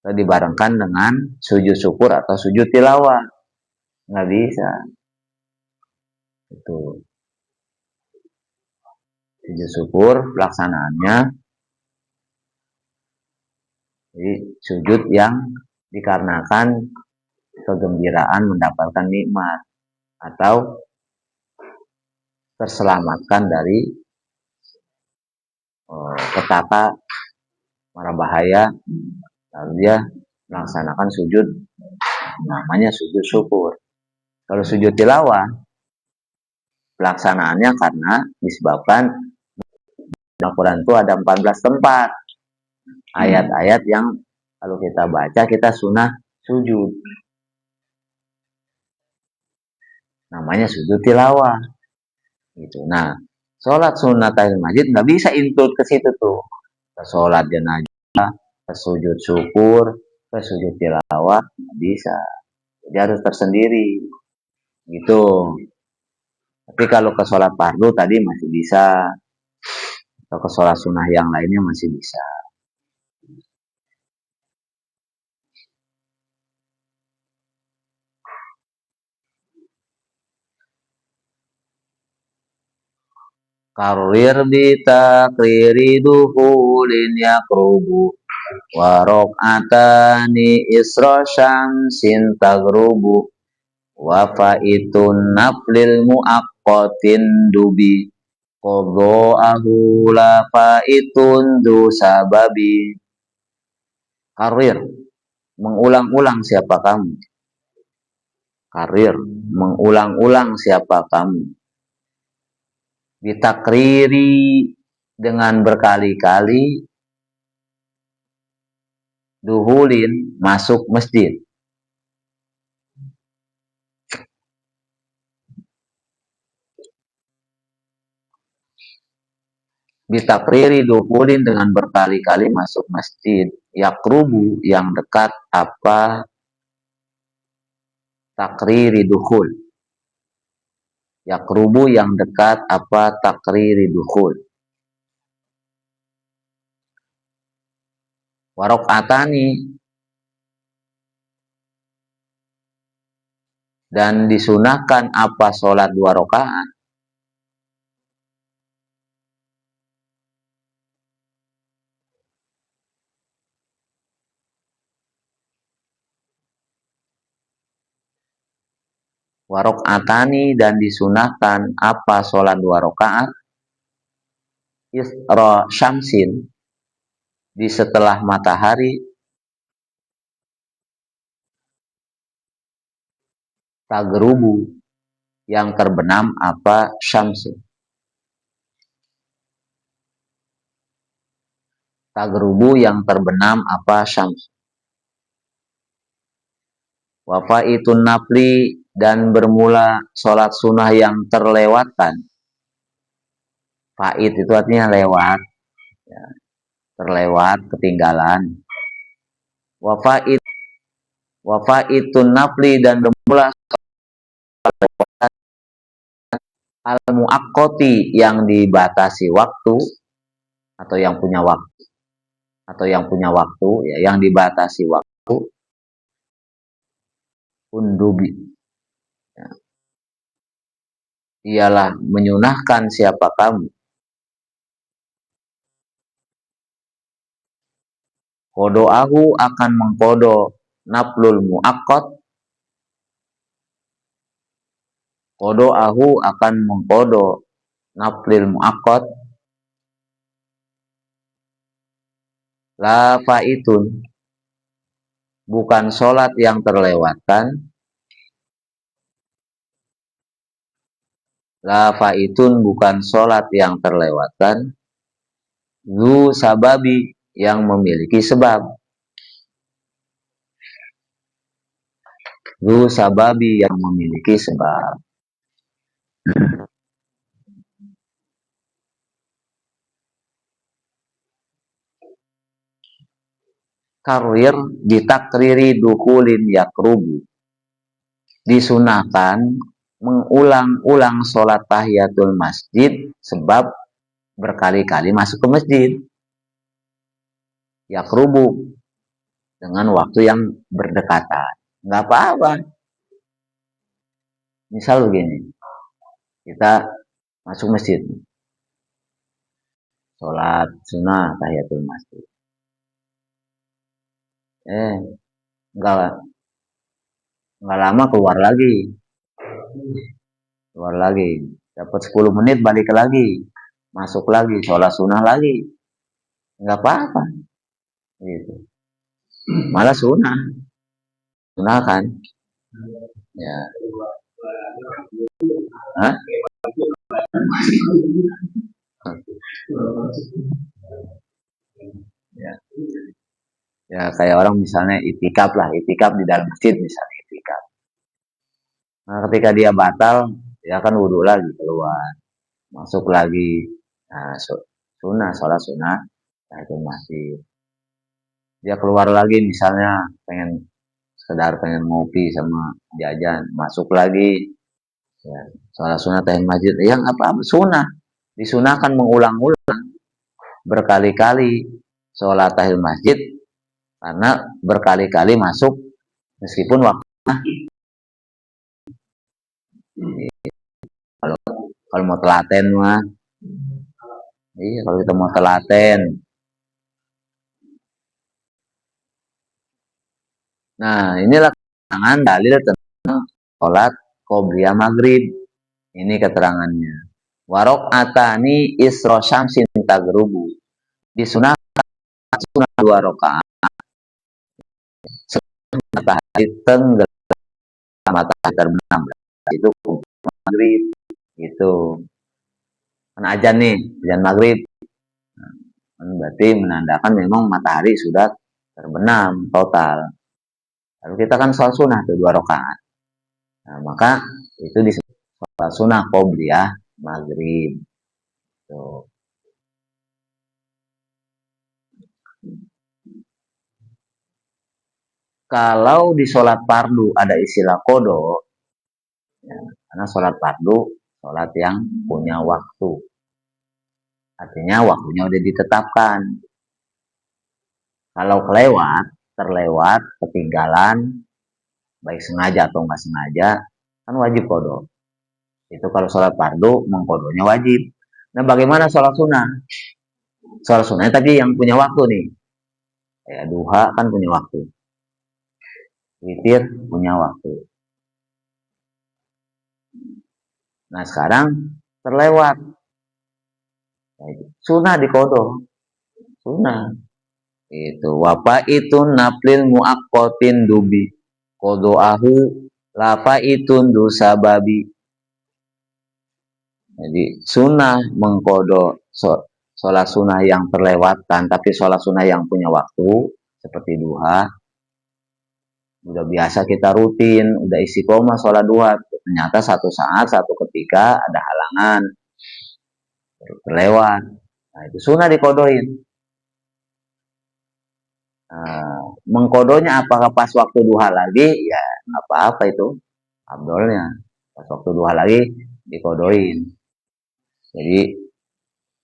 atau dibarengkan dengan sujud syukur atau sujud tilawah, nggak bisa. Itu sujud syukur pelaksanaannya jadi sujud yang dikarenakan kegembiraan mendapatkan nikmat atau terselamatkan dari petaka mara bahaya, lalu dia melaksanakan sujud, namanya sujud syukur. Kalau sujud tilawah pelaksanaannya karena disebabkan Al-Quran itu ada 14 tempat ayat-ayat yang kalau kita baca kita sunnah sujud, namanya sujud tilawah gitu. Nah sholat sunnah tahiyatul masjid nggak bisa include ke situ tuh, ke sholat jenazah, ke sujud syukur, ke sujud tilawah, nggak bisa. Jadi harus tersendiri gitu. Tapi kalau ke sholat fardu tadi masih bisa, atau ke sholat sunnah yang lainnya masih bisa. Karir bitakriri duhulin yakrubu warok atani isra syamsin tagrubu wafaitun naflil muaqqatin dubi qadha'ahu la faitun du sababi. Karir, mengulang-ulang siapa kamu. Karir, mengulang-ulang siapa kamu. Ditakriri, dengan berkali-kali. Duhulin, masuk masjid. Ditakriri duhulin, dengan berkali-kali masuk masjid. Yakrubu, yang dekat apa takriri duhul. Yakrubu, yang dekat apa takriri duhul. Warok atani, dan disunahkan apa sholat 2 rakaat. Warok atani, dan disunahkan apa sholat 2 rakaat. Isra syamsin, di setelah matahari. Tagrubu, yang terbenam apa syamsu. Tagrubu, yang terbenam apa syamsu. Wafaitun nafli, dan bermula sholat sunnah yang terlewatkan. Fait itu artinya lewat, ya, terlewat, ketinggalan. Wafaitun nafli, dan bermula al-muaqqati, yang dibatasi waktu atau yang punya waktu ya, yang dibatasi waktu. Undubi, ialah menyunahkan siapa kamu. Kodoahu akan mengkodo naflul muakkad. Kodoahu akan mengkodo naflil muakkad. La faitun, bukan sholat yang terlewatkan. La faitun, bukan sholat yang terlewatkan. Zu sababi, yang memiliki sebab. Zu sababi, yang memiliki sebab. Karir ditakriri dukulin yakrubu, disunahkan mengulang-ulang sholat tahiyatul masjid sebab berkali-kali masuk ke masjid. Yakrubu, dengan waktu yang berdekatan. Nggak apa-apa. Misal begini, kita masuk masjid, sholat sunnah tahiyatul masjid. Nggak lama keluar lagi, dapat 10 menit balik lagi, masuk lagi, sholat sunnah lagi, nggak apa-apa, gitu. Malah sunnah kan, ya. Hah? Ya. Ya kayak orang misalnya itikaf di dalam masjid misalnya itikaf. Nah, ketika dia batal, dia akan wudhu lagi keluar, masuk lagi. Nah, sunnah, sholat sunnah, nah itu masih. Dia keluar lagi misalnya pengen ngopi sama jajan, masuk lagi. Ya, sholat sunnah tahiyatul masjid, yang apa-apa sunnah, disunahkan mengulang-ulang berkali-kali sholat tahiyatul masjid karena berkali-kali masuk meskipun waktu. Kalau mau telaten mah, iya kalau kita mau telaten. Nah inilah keterangan dalil tentang sholat qobliyah maghrib. Ini keterangannya. Warok atani isro syamsin tagrubu, disunahkan sunah 2 rakaat matahari tenggelam, matahari terbenam, itu maghrib. Itu kan ajan nih, ajan maghrib, berarti menandakan memang matahari sudah terbenam total. Lalu kita kan sholat sunnah tuh 2 rakaat. Nah, maka itu disebut sholat sunnah qobliyah maghrib. Tuh. Kalau di sholat fardu ada istilah kodo, ya, karena sholat fardu sholat yang punya waktu, artinya waktunya udah ditetapkan. Kalau terlewat, ketinggalan, baik sengaja atau nggak sengaja, kan wajib kodo. Itu kalau sholat fardu mengkodonya wajib. Nah bagaimana sholat sunnah? Sholat sunnah tadi yang punya waktu nih, ya duha kan punya waktu, witir punya waktu. Nah sekarang terlewat, sunnah dikodo, sunnah. Itu wapa itu naflil muakkotin dubi kodoahu lafa itun dosa babi. Jadi sunnah mengkodo sholat sunnah yang terlewatkan, tapi sholat sunnah yang punya waktu seperti duha. Udah biasa kita rutin, udah istiqomah sholat duha. Ternyata satu saat, satu ketika ada halangan, terlewat. Nah itu sunnah dikodoin. Mengkodonya apakah pas waktu duha lagi? Ya nggak apa-apa itu, abdolnya pas waktu duha lagi dikodoin. Jadi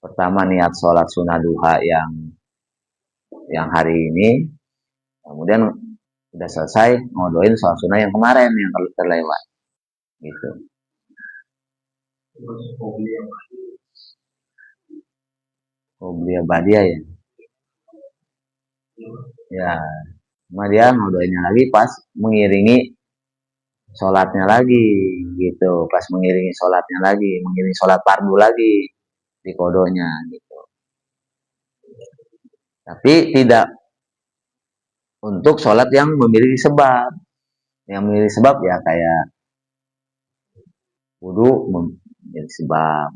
pertama niat sholat sunnah duha yang hari ini, kemudian udah selesai ngodoin sholat sunnah yang kemarin yang terlewat, gitu. Qobliyah Ba'diyah ya. Ya, cuma dia ngobrolnya lagi pas mengiringi sholatnya lagi gitu, pas mengiringi sholatnya lagi, mengiringi sholat fardu lagi di kodonya gitu. Tapi tidak untuk sholat yang memiliki sebab. Yang memiliki sebab ya kayak wudhu memiliki sebab,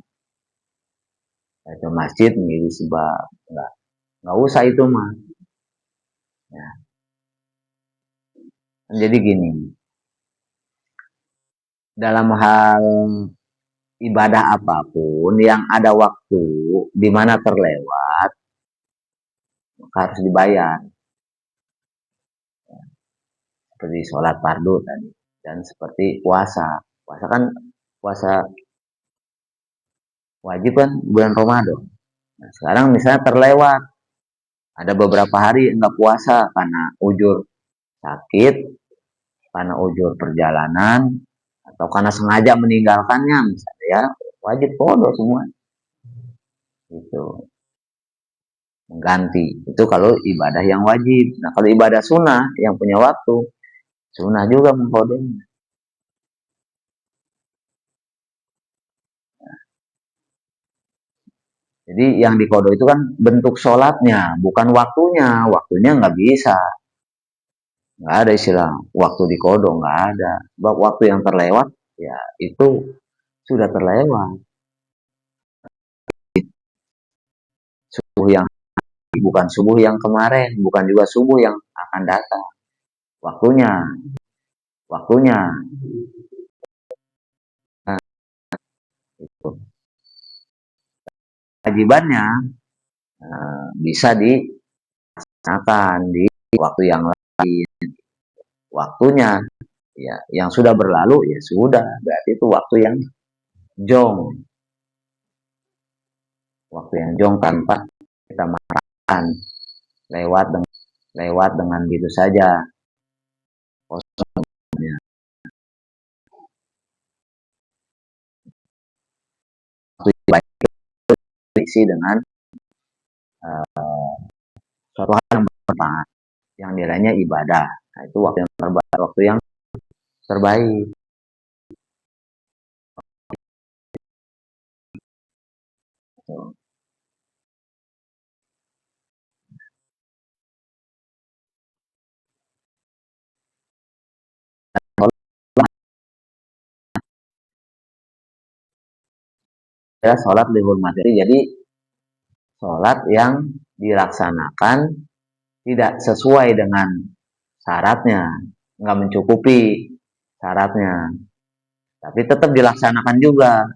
ke masjid memiliki sebab. Nggak usah itu mah. Ya. Jadi gini, dalam hal ibadah apapun yang ada waktu di mana terlewat, maka harus dibayar. Seperti sholat fardu tadi. Dan seperti puasa. Puasa kan puasa wajib kan bulan Ramadan. Nah, sekarang misalnya terlewat, ada beberapa hari enggak puasa karena ujur sakit, karena ujur perjalanan, atau karena sengaja meninggalkannya misalnya ya, wajib qada semua. Itu mengganti. Itu kalau ibadah yang wajib. Nah, kalau ibadah sunnah yang punya waktu, sunnah juga mengkodenya. Jadi yang dikodo itu kan bentuk sholatnya, bukan waktunya. Waktunya nggak bisa. Nggak ada istilah waktu dikodo, nggak ada. Sebab waktu yang terlewat, ya itu sudah terlewat. Subuh yang bukan subuh yang kemarin, bukan juga subuh yang akan datang. Waktunya, waktunya. Nah, itu. Kewajibannya bisa dilaksanakan di waktu yang lain. Waktunya ya yang sudah berlalu ya sudah, berarti itu waktu yang jong, waktu yang jong tanpa kita makan, lewat dengan gitu saja kosongnya. Waktu diisi dengan suatu hal yang bermanfaat, yang nilainya ibadah. Nah, itu waktu yang terbaik, waktu yang terbaik. Ya, sholat dihormati. Jadi sholat yang dilaksanakan tidak sesuai dengan syaratnya, nggak mencukupi syaratnya, tapi tetap dilaksanakan juga.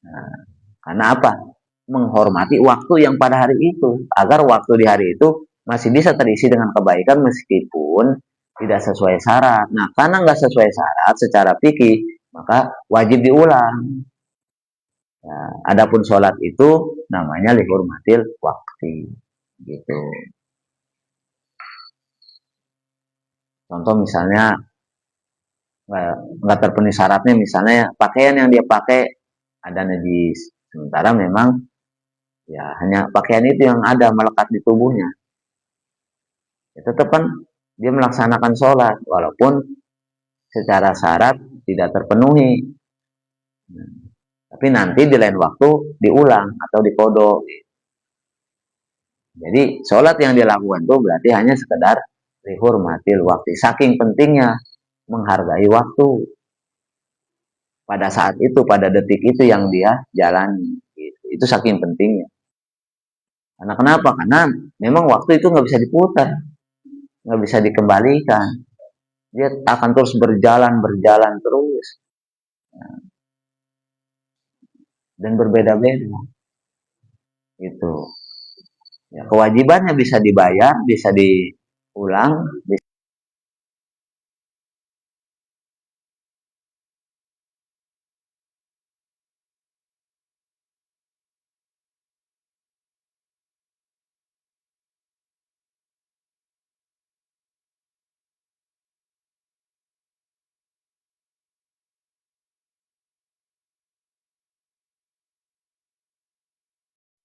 Nah, karena apa? Menghormati waktu yang pada hari itu, agar waktu di hari itu masih bisa terisi dengan kebaikan meskipun tidak sesuai syarat. Nah, karena nggak sesuai syarat secara fikih, maka wajib diulang. Nah, adapun sholat itu namanya lihurmatil waktu, gitu. Contoh misalnya nggak terpenuhi syaratnya, misalnya pakaian yang dia pakai ada najis, sementara memang ya hanya pakaian itu yang ada melekat di tubuhnya, ya tetap kan dia melaksanakan sholat walaupun secara syarat tidak terpenuhi. Nah, tapi nanti di lain waktu diulang atau dikodok. Jadi sholat yang dilakukan itu berarti hanya sekedar dihormatil waktu, saking pentingnya menghargai waktu pada saat itu, pada detik itu yang dia jalani. Gitu. Itu saking pentingnya. Karena kenapa? Karena memang waktu itu nggak bisa diputar, nggak bisa dikembalikan. Dia akan terus berjalan terus dan berbeda-beda. Gitu. Ya, kewajibannya bisa dibayar, bisa diulang, bisa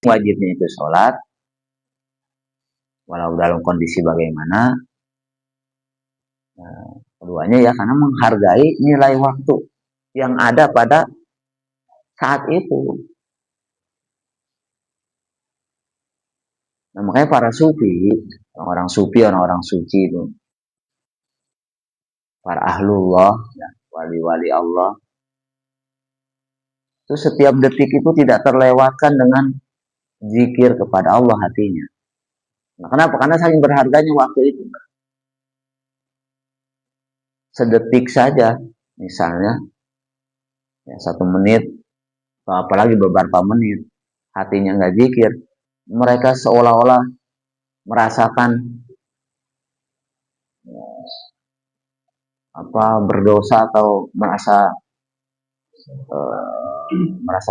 wajibnya itu sholat, walau dalam kondisi bagaimana. Nah, keduanya ya karena menghargai nilai waktu yang ada pada saat itu. Nah, makanya para sufi, orang-orang suci itu, para ahlullah, ya, wali-wali Allah, itu setiap detik itu tidak terlewatkan dengan zikir kepada Allah hatinya. Nah, kenapa? Karena saking berharganya waktu itu. Sedetik saja, misalnya, ya, 1 menit, atau apalagi beberapa menit, hatinya nggak zikir, mereka seolah-olah merasakan berdosa atau merasa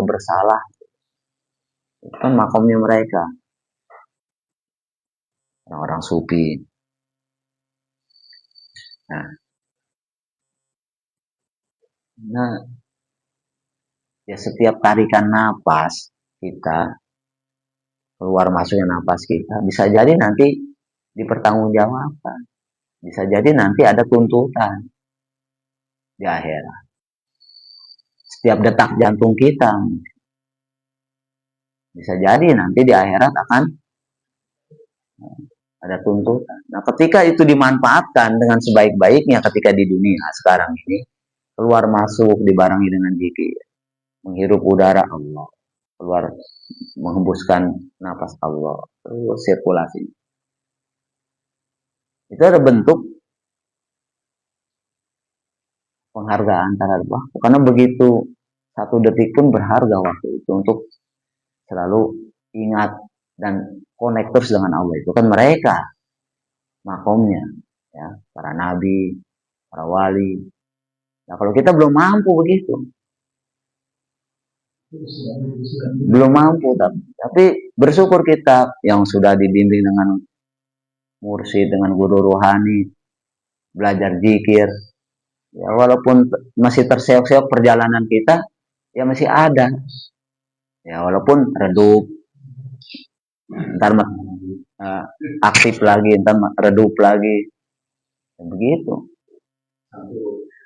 bersalah. Itu kan makomnya mereka, orang-orang sufi. Nah, ya setiap tarikan napas kita, keluar masuknya napas kita, bisa jadi nanti dipertanggungjawabkan, bisa jadi nanti ada tuntutan di akhirat. Setiap detak jantung kita bisa jadi nanti di akhirat akan ada tuntutan. Nah, ketika itu dimanfaatkan dengan sebaik-baiknya ketika di dunia sekarang ini, keluar masuk dibarengi dengan zikir, menghirup udara Allah, keluar menghembuskan nafas Allah, terus sirkulasi. Itu ada bentuk penghargaan terhadap waktu, karena begitu 1 detik pun berharga waktu itu untuk selalu ingat dan connect terus dengan Allah. Itu kan mereka makomnya, ya, para nabi, para wali. Nah, kalau kita belum mampu begitu, belum mampu, tapi bersyukur kita yang sudah dibimbing dengan mursyid, dengan guru rohani, belajar zikir. Ya, walaupun masih terseok-seok perjalanan kita, ya masih ada. Ya, walaupun redup, ntar aktif lagi, ntar redup lagi, ya, begitu.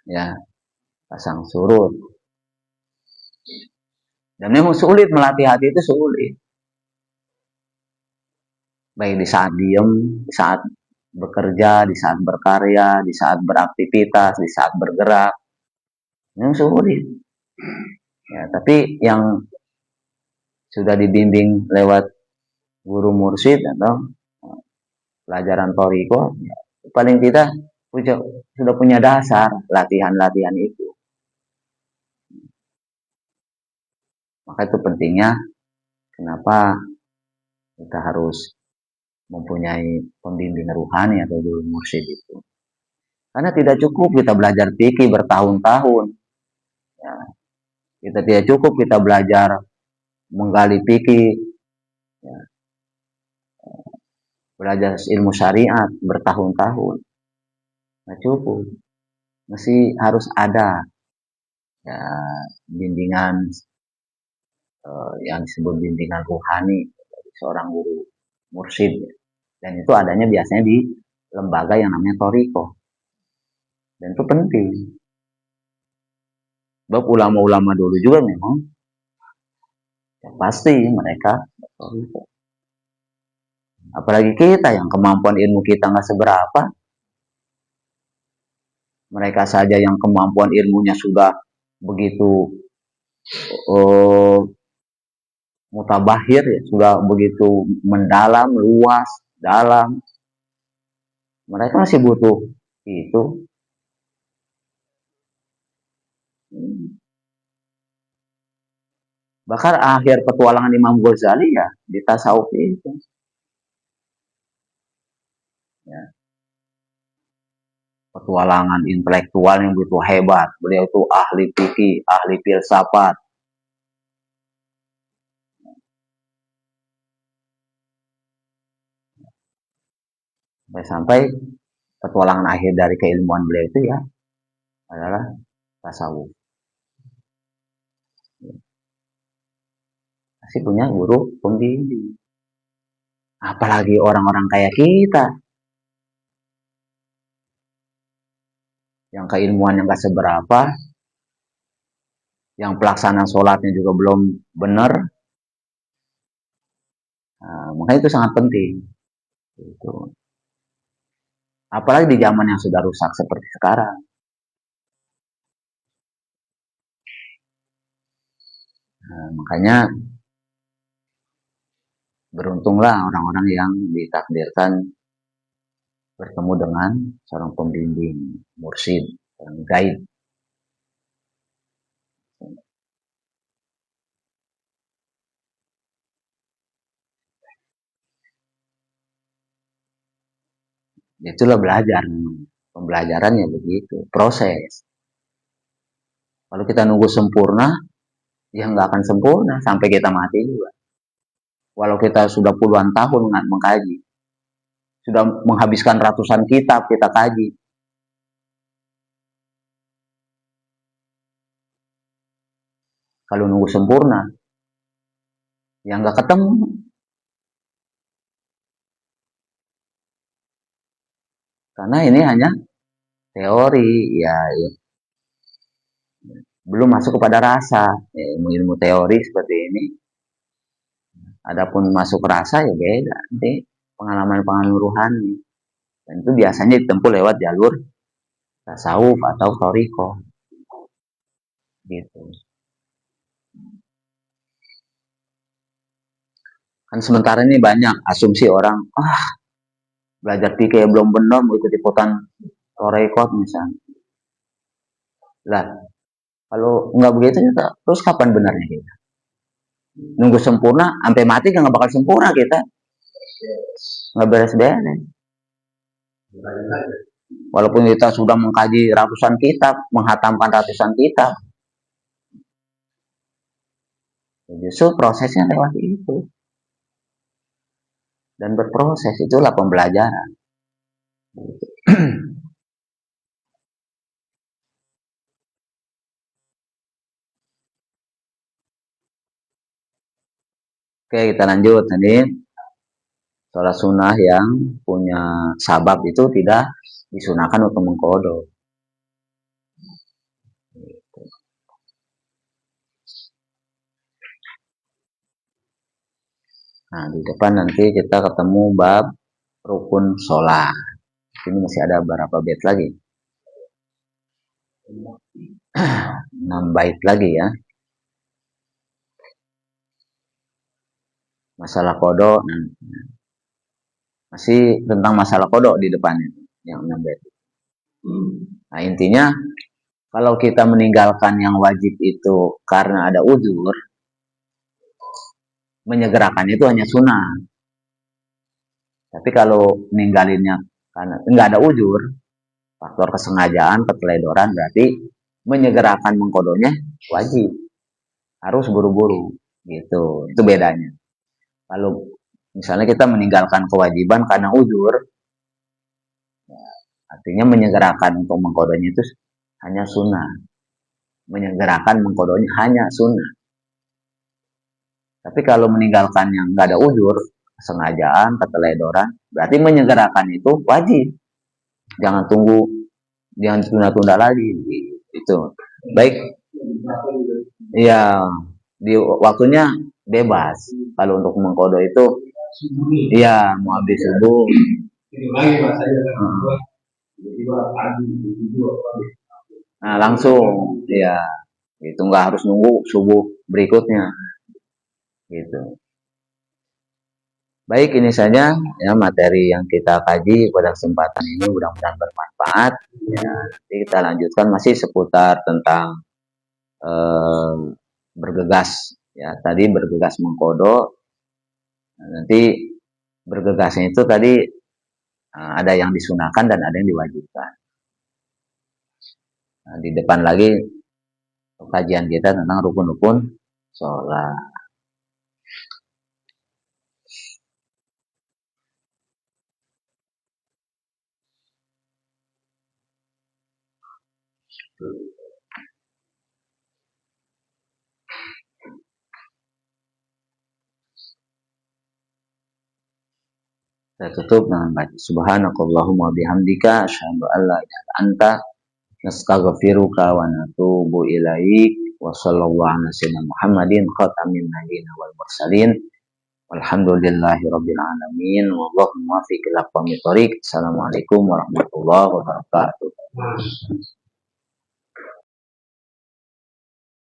Ya, pasang surut. Dan memang sulit melatih hati itu sulit. Baik di saat diem, di saat bekerja, di saat berkarya, di saat beraktivitas, di saat bergerak, memang sulit. Ya, tapi yang sudah dibimbing lewat guru mursyid atau pelajaran toriko, ya, paling tidak sudah punya dasar latihan-latihan itu. Maka itu pentingnya kenapa kita harus mempunyai pembimbing rohani atau guru mursyid itu. Karena tidak cukup kita belajar fikih bertahun-tahun. Ya, kita tidak cukup kita belajar menggali fikih, ya, belajar ilmu syariat bertahun-tahun. Nggak cukup. Masih harus ada, ya, bimbingan yang disebut bimbingan rohani dari seorang guru mursyid. Dan itu adanya biasanya di lembaga yang namanya toriko. Dan itu penting. Sebab ulama-ulama dulu juga memang, ya pasti mereka toriko. Apalagi kita yang kemampuan ilmu kita nggak seberapa. Mereka saja yang kemampuan ilmunya sudah begitu mutabahir, ya, sudah begitu mendalam, luas, dalam. Mereka masih butuh itu. Bahkan akhir petualangan Imam Ghazali ya di tasawuf itu. Ya. Petualangan intelektual yang begitu hebat. Beliau itu ahli fikih, ahli filsafat. Sampai petualangan akhir dari keilmuan beliau itu ya adalah tasawuf. pasti punya guru pembimbing. Apalagi orang-orang kayak kita, yang keilmuan yang gak seberapa, yang pelaksanaan sholatnya juga belum benar. Nah, makanya itu sangat penting. Itu. Apalagi di zaman yang sudah rusak seperti sekarang. Nah, makanya beruntunglah orang-orang yang ditakdirkan bertemu dengan seorang pembimbing, mursyid, guide. Itulah belajar. Pembelajarannya begitu, proses. Kalau kita nunggu sempurna, ya nggak akan sempurna sampai kita mati juga. Walau kita sudah puluhan tahun mengkaji, sudah menghabiskan ratusan kitab kita kaji, kalau nunggu sempurna, ya nggak ketemu. Karena ini hanya teori, ya, ya. Belum masuk kepada rasa. Ya, ilmu-ilmu teori seperti ini. Adapun masuk rasa ya beda. Nanti pengalaman-pengalaman ruhani. Dan itu biasanya ditempuh lewat jalur tasawuf atau toriko. Gitu. Kan sementara ini banyak asumsi orang, belajar fikih belum benar mau ikut ikutan torekot misalnya. Lah, kalau nggak begitu juga, terus kapan benarnya kita? Nunggu sempurna, sampai mati kan nggak bakal sempurna kita. Nggak beres-beres. Walaupun kita sudah mengkaji ratusan kitab, menghatamkan ratusan kitab, justru prosesnya lewat itu. Dan berproses, itulah pembelajaran. Oke, kita lanjut. Tadi sholat sunnah yang punya sabab itu tidak disunahkan untuk mengkodok. Nah, di depan nanti kita ketemu bab rukun sholat. Ini masih ada beberapa bait lagi. 6 bait lagi ya. Masalah kodok. Masih tentang masalah kodok di depannya. Yang 6 bait. Nah, intinya kalau kita meninggalkan yang wajib itu karena ada uzur, menyegerakan itu hanya sunnah. Tapi kalau meninggalinnya karena nggak ada uzur, faktor kesengajaan, keteledoran, berarti menyegerakan mengkodoknya wajib. Harus buru-buru. Gitu. Itu bedanya. Kalau misalnya kita meninggalkan kewajiban karena uzur, ya, artinya menyegerakan untuk mengkodoknya itu hanya sunnah. Menyegerakan mengkodoknya hanya sunnah. Tapi kalau meninggalkan yang nggak ada uzur, kesengajaan, keteledoran, berarti menyegerakan itu wajib. Jangan tunggu, jangan tunda-tunda lagi. Itu baik. Iya, di waktunya bebas. Kalau untuk mengkodok itu, iya mau habis subuh. Nah langsung, ya, itu nggak harus nunggu subuh berikutnya, gitu. Baik, ini saja ya materi yang kita kaji pada kesempatan ini, mudah-mudahan bermanfaat. Ya, nanti kita lanjutkan masih seputar tentang eh, bergegas. Ya, tadi bergegas mengkodok. Nah, nanti bergegasnya itu tadi ada yang disunahkan dan ada yang diwajibkan. Nah, di depan lagi kajian kita tentang rukun-rukun sholat. Kita tutup dengan baca subhanakallahumma bihamdika asyhadu an la ilaha illa anta nastaghfiruka wa natubu ilaik wa sallallahu ala sayyidina Muhammadin khatamin nabiyyin wal mursalin walhamdulillahi rabbil alamin wallahu muwaffiq ila aqwamit thoriq. Assalamualaikum warahmatullahi wabarakatuh.